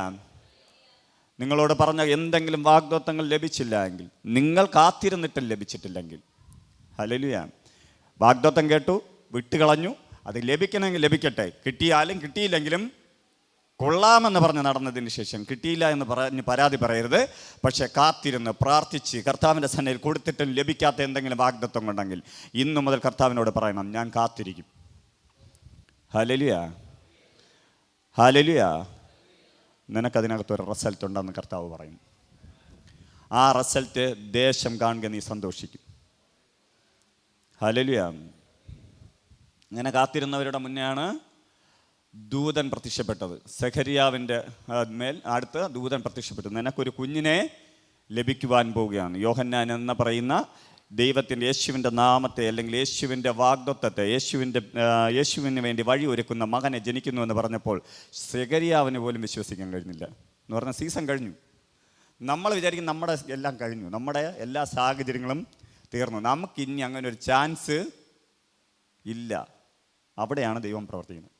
നിങ്ങളോട് പറഞ്ഞ എന്തെങ്കിലും വാഗ്ദത്തങ്ങൾ ലഭിച്ചില്ല എങ്കിൽ, നിങ്ങൾ കാത്തിരുന്നിട്ടും ലഭിച്ചിട്ടില്ലെങ്കിൽ, ഹല്ലേലൂയ, വാഗ്ദത്തം കേട്ടു വിട്ടുകളഞ്ഞു, അത് ലഭിക്കണമെങ്കിൽ ലഭിക്കട്ടെ. കിട്ടിയാലും കിട്ടിയില്ലെങ്കിലും കൊള്ളാമെന്ന് പറഞ്ഞ് നടന്നതിന് ശേഷം കിട്ടിയില്ല എന്ന് പറഞ്ഞ് പരാതി പറയരുത്. പക്ഷേ കാത്തിരുന്ന് പ്രാർത്ഥിച്ച് കർത്താവിൻ്റെ സന്നിധിയിൽ കൊടുത്തിട്ടും ലഭിക്കാത്ത എന്തെങ്കിലും വാഗ്ദത്തം ഉണ്ടെങ്കിൽ ഇന്നു മുതൽ കർത്താവിനോട് പറയണം, ഞാൻ കാത്തിരിക്കും. Hallelujah, hallelujah. നിനക്കതിനകത്തൊരു റിസൾട്ട് ഉണ്ടെന്ന് കർത്താവ് പറയും. ആ റിസൾട്ട് ദേശം കാണുക, നീ സന്തോഷിക്കും. ഹല്ലേലൂയ. ഇങ്ങനെ കാത്തിരുന്നവരുടെ മുന്നെയാണ് ദൂതൻ പ്രത്യക്ഷപ്പെട്ടത്. സെഖരിയാവിൻ്റെ മേൽ അടുത്ത് ദൂതൻ പ്രത്യക്ഷപ്പെട്ടു. നിനക്കൊരു കുഞ്ഞിനെ ലഭിക്കുവാൻ പോവുകയാണ്. യോഹന്നാൻ എന്ന് പറയുന്ന ദൈവത്തിൻ്റെ യേശുവിൻ്റെ നാമത്തെ അല്ലെങ്കിൽ യേശുവിൻ്റെ വാഗ്ദത്തത്തെ, യേശുവിന് വേണ്ടി വഴി ഒരുക്കുന്ന മകനെ ജനിക്കുന്നു എന്ന് പറഞ്ഞപ്പോൾ സെഖരിയാവിന് പോലും വിശ്വസിക്കാൻ കഴിഞ്ഞില്ല. എന്ന് പറഞ്ഞ സീസൺ കഴിഞ്ഞു. നമ്മൾ വിചാരിക്കും നമ്മുടെ എല്ലാം കഴിഞ്ഞു, നമ്മുടെ എല്ലാ സാഹചര്യങ്ങളും തീർന്നു, നമുക്കിനി അങ്ങനെ ഒരു ചാൻസ് ഇല്ല. അവിടെയാണ് ദൈവം പ്രവർത്തിക്കുന്നത്.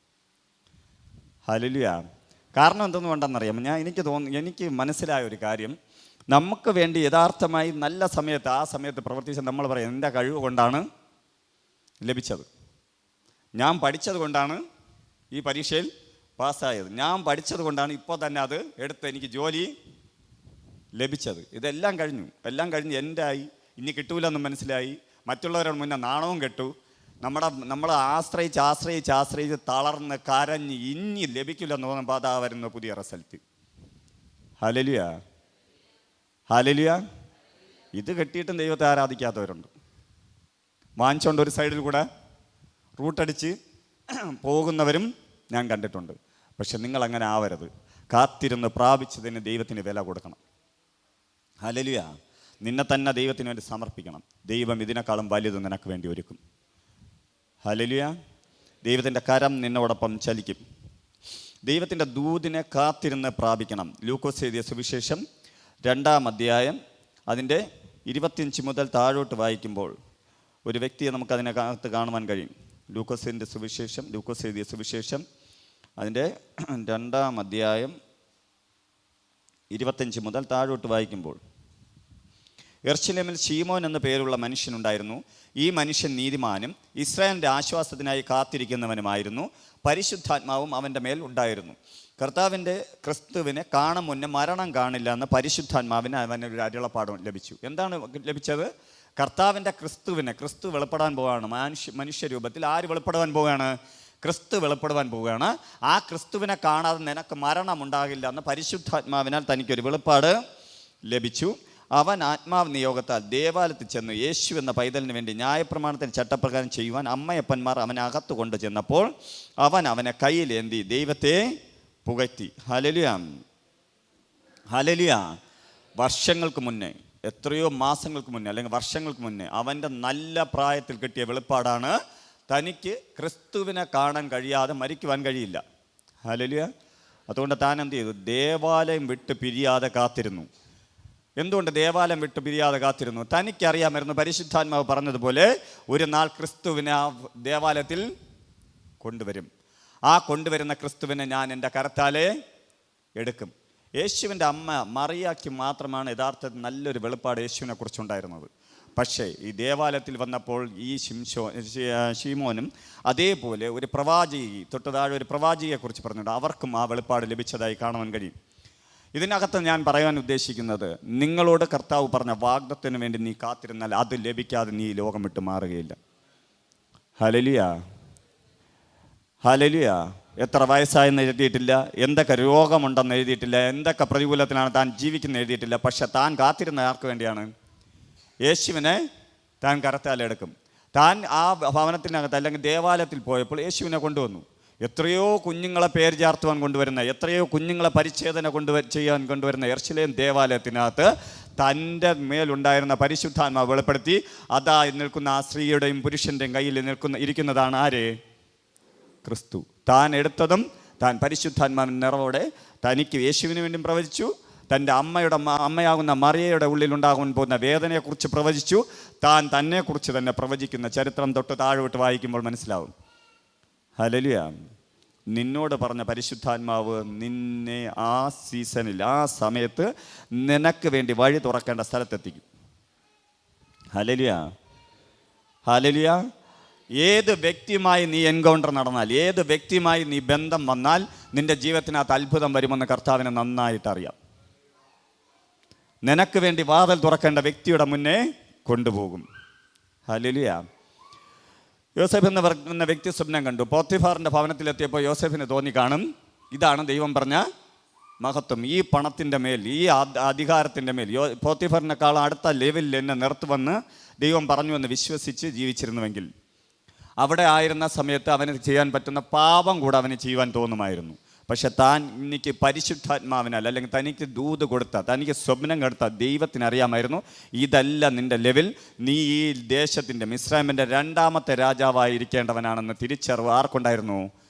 ഹല്ലേലൂയ. കാരണം എന്തെന്ന് വേണ്ടെന്നറിയാം, എനിക്ക് മനസ്സിലായ ഒരു കാര്യം, നമുക്ക് വേണ്ടി യഥാർത്ഥമായി നല്ല സമയത്ത് ആ സമയത്ത് പ്രവർത്തിച്ച നമ്മൾ പറയും, എൻ്റെ കഴിവ് കൊണ്ടാണ് ലഭിച്ചത്, ഞാൻ പഠിച്ചത് കൊണ്ടാണ് ഈ പരീക്ഷയിൽ പാസ്സായത്, ഞാൻ പഠിച്ചത് കൊണ്ടാണ് ഇപ്പോൾ തന്നെ അത് എടുത്ത് എനിക്ക് ജോലി ലഭിച്ചത്. ഇതെല്ലാം കഴിഞ്ഞു, എല്ലാം കഴിഞ്ഞ് എൻ്റെ ആയി, ഇനി കിട്ടൂലെന്ന് മനസ്സിലായി, മറ്റുള്ളവരുടെ മുന്നേ നാണവും കെട്ടു, നമ്മൾ ആശ്രയിച്ച് തളർന്ന് കരഞ്ഞ് ഇനി ലഭിക്കില്ലെന്ന് തോന്നുമ്പോൾ അതാ വരുന്ന പുതിയ റിസൾട്ട്. Hallelujah, hallelujah. ഇത് കെട്ടിയിട്ടും ദൈവത്തെ ആരാധിക്കാത്തവരുണ്ട്. വാങ്ങിച്ചുകൊണ്ട് ഒരു സൈഡിൽ കൂടെ റൂട്ടടിച്ച് പോകുന്നവരും ഞാൻ കണ്ടിട്ടുണ്ട്. പക്ഷെ നിങ്ങളങ്ങനെ ആവരുത്. കാത്തിരുന്ന് പ്രാപിച്ചതിന് ദൈവത്തിന് വില കൊടുക്കണം. ഹല്ലേലൂയ. നിന്നെ തന്നെ ദൈവത്തിന് വേണ്ടി സമർപ്പിക്കണം. ദൈവം ഇതിനേക്കാളും വലുത് നിനക്ക് വേണ്ടി ഒരുക്കും. ഹല്ലേലൂയ. ദൈവത്തിൻ്റെ കരം നിന്നോടൊപ്പം ചലിക്കും. ദൈവത്തിൻ്റെ ദൂതിനെ കാത്തിരുന്ന് പ്രാപിക്കണം. ലൂക്കോസ് എഴുതിയ സുവിശേഷം 2-ാം അധ്യായം അതിൻ്റെ 25 മുതൽ താഴോട്ട് വായിക്കുമ്പോൾ ഒരു വ്യക്തിയെ നമുക്ക് അതിനകത്ത് കാണുവാൻ കഴിയും. ലൂക്കോസ് എഴുതിയ സുവിശേഷം അതിൻ്റെ 2-ാം അധ്യായം 25 മുതൽ താഴോട്ട് വായിക്കുമ്പോൾ, യെരുശലേമിൽ ശീമോൻ എന്ന പേരുള്ള മനുഷ്യനുണ്ടായിരുന്നു. ഈ മനുഷ്യൻ നീതിമാനും ഇസ്രായേലിൻ്റെ ആശ്വാസത്തിനായി കാത്തിരിക്കുന്നവനുമായിരുന്നു. പരിശുദ്ധാത്മാവും അവൻ്റെ മേൽ ഉണ്ടായിരുന്നു. കർത്താവിൻ്റെ ക്രിസ്തുവിനെ കാണും മുന്നേ മരണം കാണില്ല എന്ന് പരിശുദ്ധാത്മാവിന് അവനൊരു അരുളപ്പാടും ലഭിച്ചു. എന്താണ് ലഭിച്ചത്? കർത്താവിൻ്റെ ക്രിസ്തു വെളിപ്പെടാൻ പോവുകയാണ്. മനുഷ്യരൂപത്തിൽ ആര് വെളിപ്പെടുവാൻ പോവുകയാണ്? ക്രിസ്തു വെളിപ്പെടുവാൻ പോവുകയാണ്. ആ ക്രിസ്തുവിനെ കാണാതെ നിനക്ക് മരണമുണ്ടാകില്ല എന്ന് പരിശുദ്ധാത്മാവിനാൽ തനിക്കൊരു വെളിപ്പാട് ലഭിച്ചു. അവൻ ആത്മാവ് നിയോഗത്താൽ ദേവാലയത്തിൽ ചെന്നു യേശു എന്ന പൈതലിന് വേണ്ടി ന്യായപ്രമാണത്തിന് ചട്ടപ്രകാരം ചെയ്യുവാൻ അമ്മയപ്പന്മാർ അവനെ അകത്ത് കൊണ്ട് ചെന്നപ്പോൾ അവൻ അവനെ കയ്യിലേന്തി ദൈവത്തെ പുകഴ്ത്തി. Hallelujah, hallelujah. വർഷങ്ങൾക്ക് മുന്നേ, എത്രയോ മാസങ്ങൾക്ക് മുന്നേ അല്ലെങ്കിൽ വർഷങ്ങൾക്ക് മുന്നേ അവൻ്റെ നല്ല പ്രായത്തിൽ കിട്ടിയ വെളിപ്പാടാണ് തനിക്ക് ക്രിസ്തുവിനെ കാണാൻ കഴിയാതെ മരിക്കുവാൻ കഴിയില്ല. ഹല്ലേലൂയ. അതുകൊണ്ട് താൻ എന്ത് ചെയ്തു? ദേവാലയം വിട്ട് പിരിയാതെ കാത്തിരുന്നു. എന്തുകൊണ്ട് ദേവാലയം വിട്ട് പിരിയാതെ കാത്തിരുന്നു? തനിക്കറിയാമായിരുന്നു പരിശുദ്ധാത്മാവ് പറഞ്ഞതുപോലെ ഒരു നാൾ ക്രിസ്തുവിനെ ആ ദേവാലയത്തിൽ കൊണ്ടുവരും. ആ കൊണ്ടുവരുന്ന ക്രിസ്തുവിനെ ഞാൻ എൻ്റെ കരത്താലെ എടുക്കും. യേശുവിൻ്റെ അമ്മ മറിയാക്ക് മാത്രമാണ് യഥാർത്ഥത്തിൽ നല്ലൊരു വെളിപ്പാട് യേശുവിനെ കുറിച്ചുണ്ടായിരുന്നത്. പക്ഷേ ഈ ദേവാലയത്തിൽ വന്നപ്പോൾ ഈ ശീമോനും അതേപോലെ ഒരു പ്രവാചകി, തൊട്ട് താഴെ ഒരു പ്രവാചിയെക്കുറിച്ച് പറഞ്ഞിട്ടുണ്ട്, അവർക്കും ആ വെളിപ്പാട് ലഭിച്ചതായി കാണുവാൻ കഴിയും. ഇതിനകത്ത് ഞാൻ പറയാൻ ഉദ്ദേശിക്കുന്നത്, നിങ്ങളോട് കർത്താവ് പറഞ്ഞ വാഗ്ദത്തത്തിന് വേണ്ടി നീ കാത്തിരുന്നാൽ അത് ലഭിക്കാതെ നീ ലോകം വിട്ട് മാറുകയില്ല. Hallelujah, hallelujah. എത്ര വയസ്സായെന്ന് എഴുതിയിട്ടില്ല, എന്തൊക്കെ രോഗമുണ്ടെന്ന് എഴുതിയിട്ടില്ല, എന്തൊക്കെ പ്രതികൂലത്തിലാണ് താൻ ജീവിക്കുന്നത് എഴുതിയിട്ടില്ല. പക്ഷെ താൻ കാത്തിരുന്ന ആർക്ക് വേണ്ടിയാണ്? യേശുവിനെ താൻ കരത്താലെടുക്കും. താൻ ആ ഭവനത്തിനകത്ത് അല്ലെങ്കിൽ ദേവാലയത്തിൽ പോയപ്പോൾ യേശുവിനെ കൊണ്ടുവന്നു. എത്രയോ കുഞ്ഞുങ്ങളെ പേര് ചേർത്തുവാൻ കൊണ്ടുവരുന്ന, എത്രയോ കുഞ്ഞുങ്ങളെ പരിച്ഛേദന ചെയ്യാൻ കൊണ്ടുവരുന്ന യെരുശലേം ദേവാലയത്തിനകത്ത് തൻ്റെ മേലുണ്ടായിരുന്ന പരിശുദ്ധാത്മാവ് വെളിപ്പെടുത്തി. അതാ നിൽക്കുന്ന ആ സ്ത്രീയുടെയും പുരുഷൻ്റെയും കയ്യിൽ ഇരിക്കുന്നതാണ് ആര്? ക്രിസ്തു. താൻ എടുത്തതും താൻ പരിശുദ്ധാത്മാവിൻ്റെ നിറവോടെ തനിക്ക് യേശുവിന് വേണ്ടി പ്രവചിച്ചു. തൻ്റെ അമ്മയാകുന്ന മറിയയുടെ ഉള്ളിലുണ്ടാകാൻ പോകുന്ന വേദനയെക്കുറിച്ച് പ്രവചിച്ചു. താൻ തന്നെക്കുറിച്ച് തന്നെ പ്രവചിക്കുന്ന ചരിത്രം തൊട്ട് താഴോട്ട് വായിക്കുമ്പോൾ മനസ്സിലാവും. ഹല്ലേലൂയ. നിന്നോട് പറഞ്ഞ പരിശുദ്ധാത്മാവ് നിന്നെ ആ സീസണിൽ, ആ സമയത്ത് നിനക്ക് വേണ്ടി വഴി തുറക്കേണ്ട സ്ഥലത്തെത്തിക്കും. Hallelujah, hallelujah. ഏത് വ്യക്തിയുമായി നീ എൻകൗണ്ടർ നടന്നാൽ, ഏത് വ്യക്തിയുമായി നീ ബന്ധം വന്നാൽ നിന്റെ ജീവിതത്തിനകത്ത് അത്ഭുതം വരുമെന്ന് കർത്താവിനെ നന്നായിട്ട് അറിയാം. നിനക്ക് വേണ്ടി വാതിൽ തുറക്കേണ്ട വ്യക്തിയുടെ മുന്നേ കൊണ്ടുപോകും. ഹല്ലേലൂയ. യോസേഫ് എന്ന വ്യക്തി സ്വപ്നം കണ്ടു. പോത്തിഫാറിൻ്റെ ഭവനത്തിലെത്തിയപ്പോൾ യോസേഫിന് തോന്നി കാണും, ഇതാണ് ദൈവം പറഞ്ഞ മഹത്വം. ഈ പണത്തിൻ്റെ മേൽ, ഈ അധികാരത്തിൻ്റെ മേൽ പോത്തിഫാറിനേക്കാളും അടുത്ത ലെവലിൽ എന്നെ നിർത്തുവന്ന് ദൈവം പറഞ്ഞുവെന്ന് വിശ്വസിച്ച് ജീവിച്ചിരുന്നുവെങ്കിൽ അവിടെ ആയിരുന്ന സമയത്ത് അവന് ചെയ്യാൻ പറ്റുന്ന പാപം കൂടെ അവന് ചെയ്യുവാൻ തോന്നുമായിരുന്നു. പക്ഷെ താൻ എനിക്ക് പരിശുദ്ധാത്മാവിനാൽ അല്ലെങ്കിൽ തനിക്ക് ദൂത് കൊടുത്ത, തനിക്ക് സ്വപ്നം കൊടുത്ത ദൈവത്തിന് അറിയാമായിരുന്നു ഇതല്ല നിൻ്റെ ലെവൽ. നീ ഈ ദേശത്തിൻ്റെ, മിസ്രൈമിൻ്റെ രണ്ടാമത്തെ രാജാവായിരിക്കേണ്ടവനാണെന്ന് തിരിച്ചറിവ് ആർക്കുണ്ടായിരുന്നു?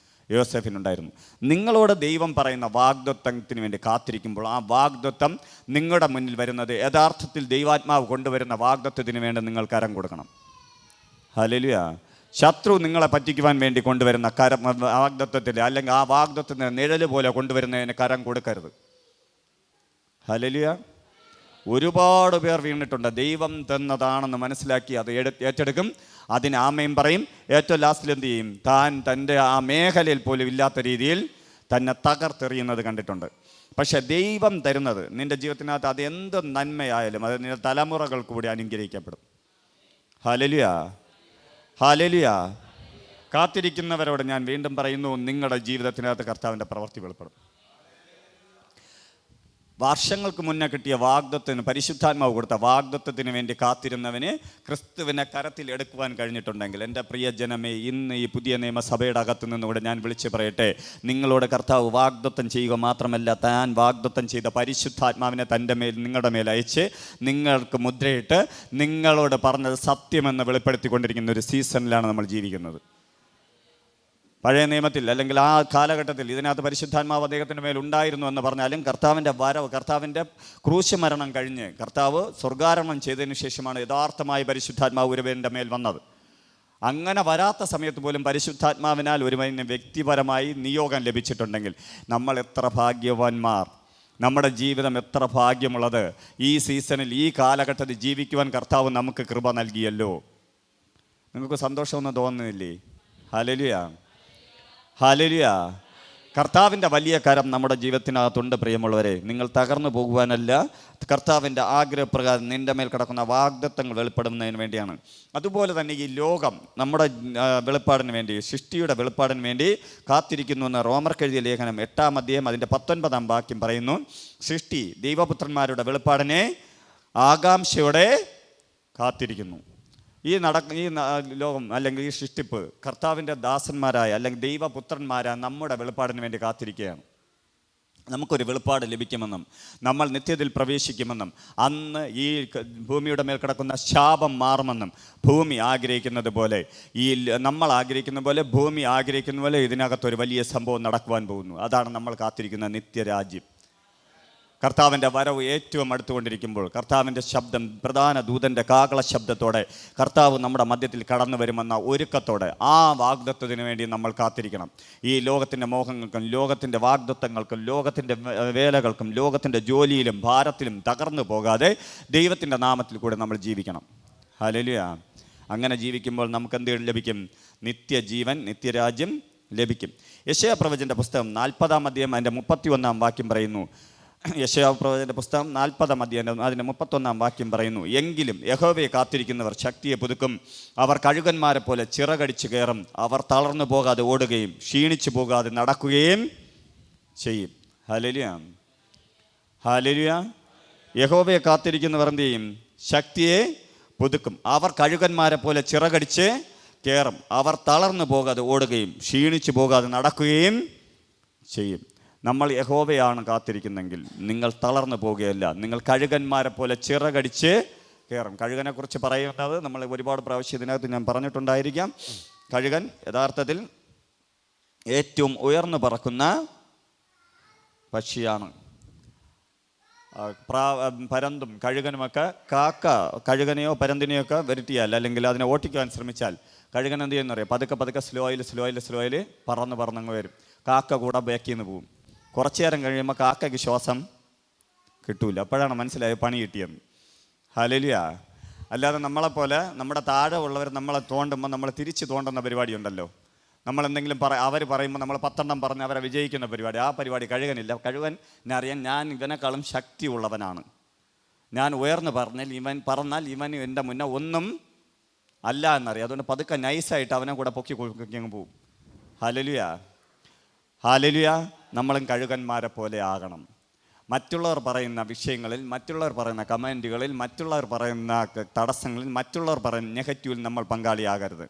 യോസേഫിനുണ്ടായിരുന്നു. നിങ്ങളോട് ദൈവം പറയുന്ന വാഗ്ദത്തത്തിന് വേണ്ടി കാത്തിരിക്കുമ്പോൾ ആ വാഗ്ദത്തം നിങ്ങളുടെ മുന്നിൽ വരുന്നത് യഥാർത്ഥത്തിൽ ദൈവാത്മാവ് കൊണ്ടുവരുന്ന വാഗ്ദത്തത്തിന് വേണ്ടി നിങ്ങൾ കരം കൊടുക്കണം. ഹല്ലേലൂയ. ശത്രു നിങ്ങളെ പറ്റിക്കുവാൻ വേണ്ടി കൊണ്ടുവരുന്ന വാഗ്ദത്തത്തിൽ അല്ലെങ്കിൽ ആ വാഗ്ദത്തത്തിന് നിഴല് പോലെ കൊണ്ടുവരുന്നതിന് കരം കൊടുക്കരുത്. ഹല്ലേലൂയ. ഒരുപാട് പേർ വീണിട്ടുണ്ട്. ദൈവം തന്നതാണെന്ന് മനസ്സിലാക്കി അത് ഏറ്റെടുക്കും, അതിന് ആമയും പറയും. ഏറ്റവും ലാസ്റ്റിൽ എന്ത് ചെയ്യും? താൻ തൻ്റെ ആ മേഖലയിൽ പോലും ഇല്ലാത്ത രീതിയിൽ തന്നെ തകർത്തെറിയുന്നത് കണ്ടിട്ടുണ്ട്. പക്ഷെ ദൈവം തരുന്നത് നിൻ്റെ ജീവിതത്തിനകത്ത് അത് എന്ത് നന്മയായാലും അത് നിന്റെ തലമുറകൾ കൂടി അനുഗ്രഹിക്കപ്പെടും. Hallelujah, hallelujah. കാത്തിരിക്കുന്നവരോട് ഞാൻ വീണ്ടും പറയുന്നു, നിങ്ങളുടെ ജീവിതത്തിനകത്ത് കർത്താവിൻ്റെ പ്രവൃത്തി വെളിപ്പെടും. വർഷങ്ങൾക്ക് മുന്നേ കിട്ടിയ വാഗ്ദത്തത്തിന്, പരിശുദ്ധാത്മാവ് കൊടുത്ത വാഗ്ദത്തത്തിന് വേണ്ടി കാത്തിരുന്നവന് ക്രിസ്തുവിനെ കരത്തിൽ എടുക്കുവാൻ കഴിഞ്ഞിട്ടുണ്ടെങ്കിൽ, എൻ്റെ പ്രിയ ജനമേ, ഇന്ന് ഈ പുതിയ നിയമസഭയുടെ അകത്തു നിന്നുകൂടെ ഞാൻ വിളിച്ചു പറയട്ടെ, നിങ്ങളോട് കർത്താവ് വാഗ്ദത്തം ചെയ്യുക മാത്രമല്ല, താൻ വാഗ്ദത്തം ചെയ്ത പരിശുദ്ധാത്മാവിനെ തൻ്റെ മേൽ, നിങ്ങളുടെ മേൽ അയച്ച് നിങ്ങൾക്ക് മുദ്രയിട്ട് നിങ്ങളോട് പറഞ്ഞത് സത്യമെന്ന് വെളിപ്പെടുത്തിക്കൊണ്ടിരിക്കുന്ന ഒരു സീസണിലാണ് നമ്മൾ ജീവിക്കുന്നത്. പഴയ നിയമത്തിൽ അല്ലെങ്കിൽ ആ കാലഘട്ടത്തിൽ ഇതിനകത്ത് പരിശുദ്ധാത്മാവ് അദ്ദേഹത്തിൻ്റെ മേൽ ഉണ്ടായിരുന്നു എന്ന് പറഞ്ഞാലും കർത്താവിൻ്റെ വരവ്, കർത്താവിൻ്റെ ക്രൂശ് മരണം കഴിഞ്ഞ് കർത്താവ് സ്വർഗാരോഹണം ചെയ്തതിനു ശേഷമാണ് യഥാർത്ഥമായി പരിശുദ്ധാത്മാവ് ഒരുവൻ്റെ മേൽ വന്നത്. അങ്ങനെ വരാത്ത സമയത്ത് പോലും പരിശുദ്ധാത്മാവിനാൽ ഒരുവന് വ്യക്തിപരമായി നിയോഗം ലഭിച്ചിട്ടുണ്ടെങ്കിൽ നമ്മൾ എത്ര ഭാഗ്യവാന്മാർ, നമ്മുടെ ജീവിതം എത്ര ഭാഗ്യമുള്ളത്. ഈ സീസണിൽ, ഈ കാലഘട്ടത്തിൽ ജീവിക്കുവാൻ കർത്താവ് നമുക്ക് കൃപ നൽകിയല്ലോ. നിങ്ങൾക്ക് സന്തോഷമൊന്നും തോന്നുന്നില്ലേ? Hallelujah, hallelujah. കർത്താവിൻ്റെ വലിയ കരം നമ്മുടെ ജീവിതത്തിനകത്തുണ്ട് പ്രിയമുള്ളവരെ. നിങ്ങൾ തകർന്നു പോകുവാനല്ല, കർത്താവിൻ്റെ ആഗ്രഹപ്രകാരം നിൻ്റെ മേൽ കിടക്കുന്ന വാഗ്ദത്തങ്ങൾ വെളിപ്പെടുന്നതിന് വേണ്ടിയാണ്. അതുപോലെ തന്നെ ഈ ലോകം നമ്മുടെ വെളിപ്പാടിന് വേണ്ടി, സൃഷ്ടിയുടെ വെളിപ്പാടിന് വേണ്ടി കാത്തിരിക്കുന്നു എന്ന് റോമർക്ക് എഴുതിയ ലേഖനം 8-ാം അധ്യായം അതിൻ്റെ 19-ാം വാക്യം പറയുന്നു. സൃഷ്ടി ദൈവപുത്രന്മാരുടെ വെളിപ്പാടിനെ ആകാംക്ഷയോടെ കാത്തിരിക്കുന്നു. ഈ ലോകം അല്ലെങ്കിൽ ഈ സൃഷ്ടിപ്പ് കർത്താവിൻ്റെ ദാസന്മാരായ അല്ലെങ്കിൽ ദൈവപുത്രന്മാരായ നമ്മുടെ വെളിപ്പാടിന് വേണ്ടി കാത്തിരിക്കുകയാണ്. നമുക്കൊരു വെളിപ്പാട് ലഭിക്കുമെന്നും നമ്മൾ നിത്യതയിൽ പ്രവേശിക്കുമെന്നും അന്ന് ഈ ഭൂമിയുടെ മേൽ കിടക്കുന്ന ശാപം മാറുമെന്നും ഭൂമി ആഗ്രഹിക്കുന്നത് പോലെ, ഈ നമ്മൾ ആഗ്രഹിക്കുന്ന പോലെ ഭൂമി ആഗ്രഹിക്കുന്ന പോലെ ഇതിനകത്തൊരു വലിയ സംഭവം നടക്കുവാൻ പോകുന്നു. അതാണ് നമ്മൾ കാത്തിരിക്കുന്ന നിത്യരാജ്യം. കർത്താവിൻ്റെ വരവ് ഏറ്റവും അടുത്തുകൊണ്ടിരിക്കുമ്പോൾ കർത്താവിൻ്റെ ശബ്ദം, പ്രധാന ദൂതൻ്റെ കാഹള ശബ്ദത്തോടെ കർത്താവ് നമ്മുടെ മധ്യത്തിൽ കടന്നു വരുമെന്ന ഒരുക്കത്തോടെ ആ വാഗ്ദത്തത്തിന് വേണ്ടി നമ്മൾ കാത്തിരിക്കണം. ഈ ലോകത്തിൻ്റെ മോഹങ്ങൾക്കും ലോകത്തിൻ്റെ വാഗ്ദത്തങ്ങൾക്കും ലോകത്തിൻ്റെ വേലകൾക്കും ലോകത്തിൻ്റെ ജോലിയിലും ഭാരത്തിലും തകർന്നു പോകാതെ ദൈവത്തിൻ്റെ നാമത്തിൽ കൂടെ നമ്മൾ ജീവിക്കണം. ഹല്ലേലൂയ. അങ്ങനെ ജീവിക്കുമ്പോൾ നമുക്ക് എന്ത് ലഭിക്കും? നിത്യജീവൻ, നിത്യരാജ്യം ലഭിക്കും. യെശയ്യാ പ്രവചൻ്റെ പുസ്തകം 40-ാം അധ്യായം അതിൻ്റെ 31-ാം വാക്യം പറയുന്നു. യെശയ്യാ പ്രവചൻ്റെ പുസ്തകം 40-ാം അധ്യായം അതിൻ്റെ 31-ാം വാക്യം പറയുന്നു. എങ്കിലും യഹോവയെ കാത്തിരിക്കുന്നവർ ശക്തിയെ പുതുക്കും, അവർ കഴുകന്മാരെ പോലെ ചിറകടിച്ചു കയറും, അവർ തളർന്നു പോകാതെ ഓടുകയും ക്ഷീണിച്ചു പോകാതെ നടക്കുകയും ചെയ്യും. Hallelujah, hallelujah. യഹോവയെ കാത്തിരിക്കുന്നവർ എന്ത് ചെയ്യും? ശക്തിയെ പുതുക്കും, അവർ കഴുകന്മാരെ പോലെ ചിറകടിച്ച് കയറും, അവർ തളർന്നു പോകാതെ ഓടുകയും ക്ഷീണിച്ചു പോകാതെ നടക്കുകയും ചെയ്യും. നമ്മൾ യഹോവയാണ് കാത്തിരിക്കുന്നെങ്കിൽ നിങ്ങൾ തളർന്നു പോകുകയല്ല, നിങ്ങൾ കഴുകന്മാരെ പോലെ ചിറകടിച്ച് കയറും. കഴുകനെക്കുറിച്ച് പറയുന്നത് നമ്മൾ ഒരുപാട് പ്രാവശ്യം ഇതിനകത്ത് ഞാൻ പറഞ്ഞിട്ടുണ്ടായിരിക്കാം. കഴുകൻ യഥാർത്ഥത്തിൽ ഏറ്റവും ഉയർന്നു പറക്കുന്ന പക്ഷിയാണ്. പരന്തും കഴുകനുമൊക്കെ കാക്ക കഴുകനെയോ പരന്തിനെയോ ഒക്കെ വരുത്തിയാൽ അല്ലെങ്കിൽ അതിനെ ഓട്ടിക്കുവാൻ ശ്രമിച്ചാൽ കഴുകൻ എന്ത് ചെയ്യുന്നറിയാം? പതുക്കെ സ്ലോയിൽ പറന്നങ്ങ് വരും. കാക്ക കൂടെ ബാക്കിൽ നിന്ന് പോവും. കുറച്ചു നേരം കഴിയുമ്പോൾ കാക്കയ്ക്ക് ശ്വാസം കിട്ടൂല. അപ്പോഴാണ് മനസ്സിലായത് പണി കിട്ടിയെന്ന്. ഹല്ലേലൂയ. അല്ലാതെ നമ്മളെപ്പോലെ നമ്മുടെ താഴെ ഉള്ളവർ നമ്മളെ തോണ്ടുമ്പോൾ നമ്മൾ തിരിച്ച് തോണ്ടുന്ന പരിപാടി ഉണ്ടല്ലോ. നമ്മളെന്തെങ്കിലും അവർ പറയുമ്പോൾ നമ്മൾ 10 എണ്ണം പറഞ്ഞ് അവരെ വിജയിക്കുന്ന പരിപാടി. ആ പരിപാടി കഴുകനില്ല. കഴുകനറിയാൻ ഞാൻ ഇവനെക്കാളും ശക്തി ഉള്ളവനാണ്. ഞാൻ ഉയർന്നു പറഞ്ഞാൽ ഇവൻ എൻ്റെ മുന്നേ ഒന്നും അല്ല എന്നറിയാം. അതുകൊണ്ട് പതുക്കെ നൈസായിട്ട് അവനെ കൂടെ പൊക്കി അങ്ങ് പോവും. Hallelujah, hallelujah. നമ്മളും കഴുകന്മാരെ പോലെ ആകണം. മറ്റുള്ളവർ പറയുന്ന വിഷയങ്ങളിൽ, മറ്റുള്ളവർ പറയുന്ന കമൻറ്റുകളിൽ, മറ്റുള്ളവർ പറയുന്ന തടസ്സങ്ങളിൽ, മറ്റുള്ളവർ പറയുന്ന നെഗറ്റീവിൽ നമ്മൾ പങ്കാളിയാകരുത്.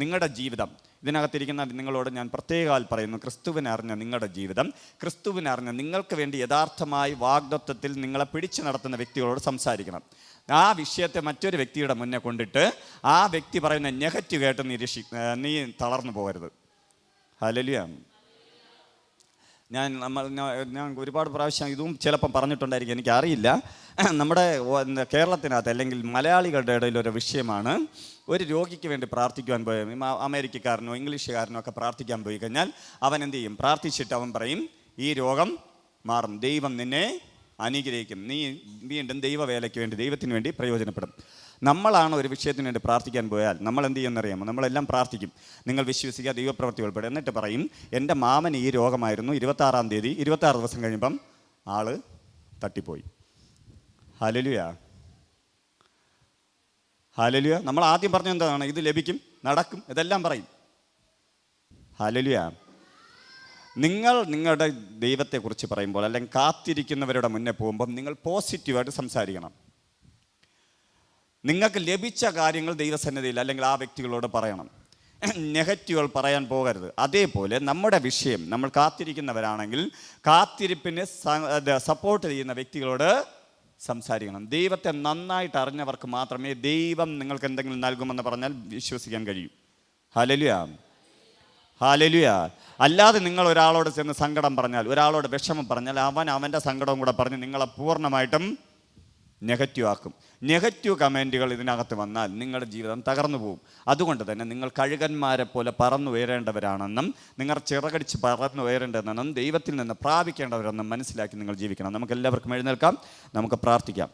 നിങ്ങളുടെ ജീവിതം, ഇതിനകത്തിരിക്കുന്ന നിങ്ങളോട് ഞാൻ പ്രത്യേകമായി പറയുന്നു, ക്രിസ്തുവിനെ അറിഞ്ഞ നിങ്ങളുടെ ജീവിതം, ക്രിസ്തുവിനെ അറിഞ്ഞ നിങ്ങൾക്ക് വേണ്ടി യഥാർത്ഥമായി വാഗ്ദത്തത്തിൽ നിങ്ങളെ പിടിച്ചു നടത്തുന്ന വ്യക്തികളോട് സംസാരിക്കണം. ആ വിഷയത്തെ മറ്റൊരു വ്യക്തിയുടെ മുന്നേ കൊണ്ടിട്ട് ആ വ്യക്തി പറയുന്ന നെഗറ്റീവ് കേട്ട് നീ തളർന്നു പോകരുത്. ഹല്ലേലൂയ. ഞാൻ ഒരുപാട് പ്രാവശ്യം ഇതും ചിലപ്പം പറഞ്ഞിട്ടുണ്ടായിരിക്കും, എനിക്കറിയില്ല. നമ്മുടെ കേരളത്തിനകത്ത് അല്ലെങ്കിൽ മലയാളികളുടെ ഇടയിലൊരു വിഷയമാണ്. ഒരു രോഗിക്ക് വേണ്ടി പ്രാർത്ഥിക്കുവാൻ പോയ അമേരിക്കക്കാരനോ ഇംഗ്ലീഷുകാരനോ ഒക്കെ പ്രാർത്ഥിക്കാൻ പോയി കഴിഞ്ഞാൽ അവൻ എന്ത് ചെയ്യും? പ്രാർത്ഥിച്ചിട്ട് അവൻ പറയും, ഈ രോഗം മാറും, ദൈവം നിന്നെ അനുഗ്രഹിക്കും, നീ വീണ്ടും ദൈവവേലയ്ക്ക് വേണ്ടി, ദൈവത്തിന് വേണ്ടി പ്രയോജനപ്പെടും. നമ്മളാണ് ഒരു വിഷയത്തിന് വേണ്ടി പ്രാർത്ഥിക്കാൻ പോയാൽ നമ്മൾ എന്ത് ചെയ്യുമെന്നറിയാമോ? നമ്മളെല്ലാം പ്രാർത്ഥിക്കും, നിങ്ങൾ വിശ്വസിക്കുക, ദൈവപ്രവൃത്തി ഉൾപ്പെടെ. എന്നിട്ട് പറയും, എൻ്റെ മാമന് ഈ രോഗമായിരുന്നു, 26-ാം തീയതി, 26 ദിവസം കഴിയുമ്പം ആള് തട്ടിപ്പോയി. Hallelujah, hallelujah. നമ്മൾ ആദ്യം പറഞ്ഞ എന്താണ്? ഇത് ലഭിക്കും, നടക്കും, ഇതെല്ലാം പറയും. ഹല്ലേലൂയ. നിങ്ങൾ നിങ്ങളുടെ ദൈവത്തെക്കുറിച്ച് പറയുമ്പോൾ അല്ലെങ്കിൽ കാത്തിരിക്കുന്നവരുടെ മുന്നേ പോകുമ്പം നിങ്ങൾ പോസിറ്റീവായിട്ട് സംസാരിക്കണം. നിങ്ങൾക്ക് ലഭിച്ച കാര്യങ്ങൾ ദൈവസന്നിധിയിൽ അല്ലെങ്കിൽ ആ വ്യക്തികളോട് പറയണം. നെഗറ്റീവുകൾ പറയാൻ പോകരുത്. അതേപോലെ നമ്മുടെ വിഷയം, നമ്മൾ കാത്തിരിക്കുന്നവരാണെങ്കിൽ കാത്തിരിപ്പിന് സപ്പോർട്ട് ചെയ്യുന്ന വ്യക്തികളോട് സംസാരിക്കണം. ദൈവത്തെ നന്നായിട്ട് അറിഞ്ഞവർക്ക് മാത്രമേ ദൈവം നിങ്ങൾക്ക് എന്തെങ്കിലും നൽകുമെന്ന് പറഞ്ഞാൽ വിശ്വസിക്കാൻ കഴിയൂ. Hallelujah, hallelujah. അല്ലാതെ നിങ്ങൾ ഒരാളോട് ചെന്ന് സങ്കടം പറഞ്ഞാൽ, ഒരാളോട് വിഷമം പറഞ്ഞാൽ അവൻ്റെ സങ്കടവും കൂടെ പറഞ്ഞ് നിങ്ങളെ പൂർണ്ണമായിട്ടും നെഗറ്റീവ് ആക്കും. നെഗറ്റീവ് കമൻറ്റുകൾ ഇതിനകത്ത് വന്നാൽ നിങ്ങളുടെ ജീവിതം തകർന്നു പോകും. അതുകൊണ്ട് തന്നെ നിങ്ങൾ കഴുകന്മാരെ പോലെ പറന്നു ഉയരേണ്ടവരാണെന്നും നിങ്ങൾ ചിറകടിച്ച് പറന്നു ഉയരേണ്ടതെന്നും ദൈവത്തിൽ നിന്ന് പ്രാപിക്കേണ്ടവരെന്നും മനസ്സിലാക്കി നിങ്ങൾ ജീവിക്കണം. നമുക്ക് എല്ലാവർക്കും എഴുന്നേൽക്കാം, നമുക്ക് പ്രാർത്ഥിക്കാം.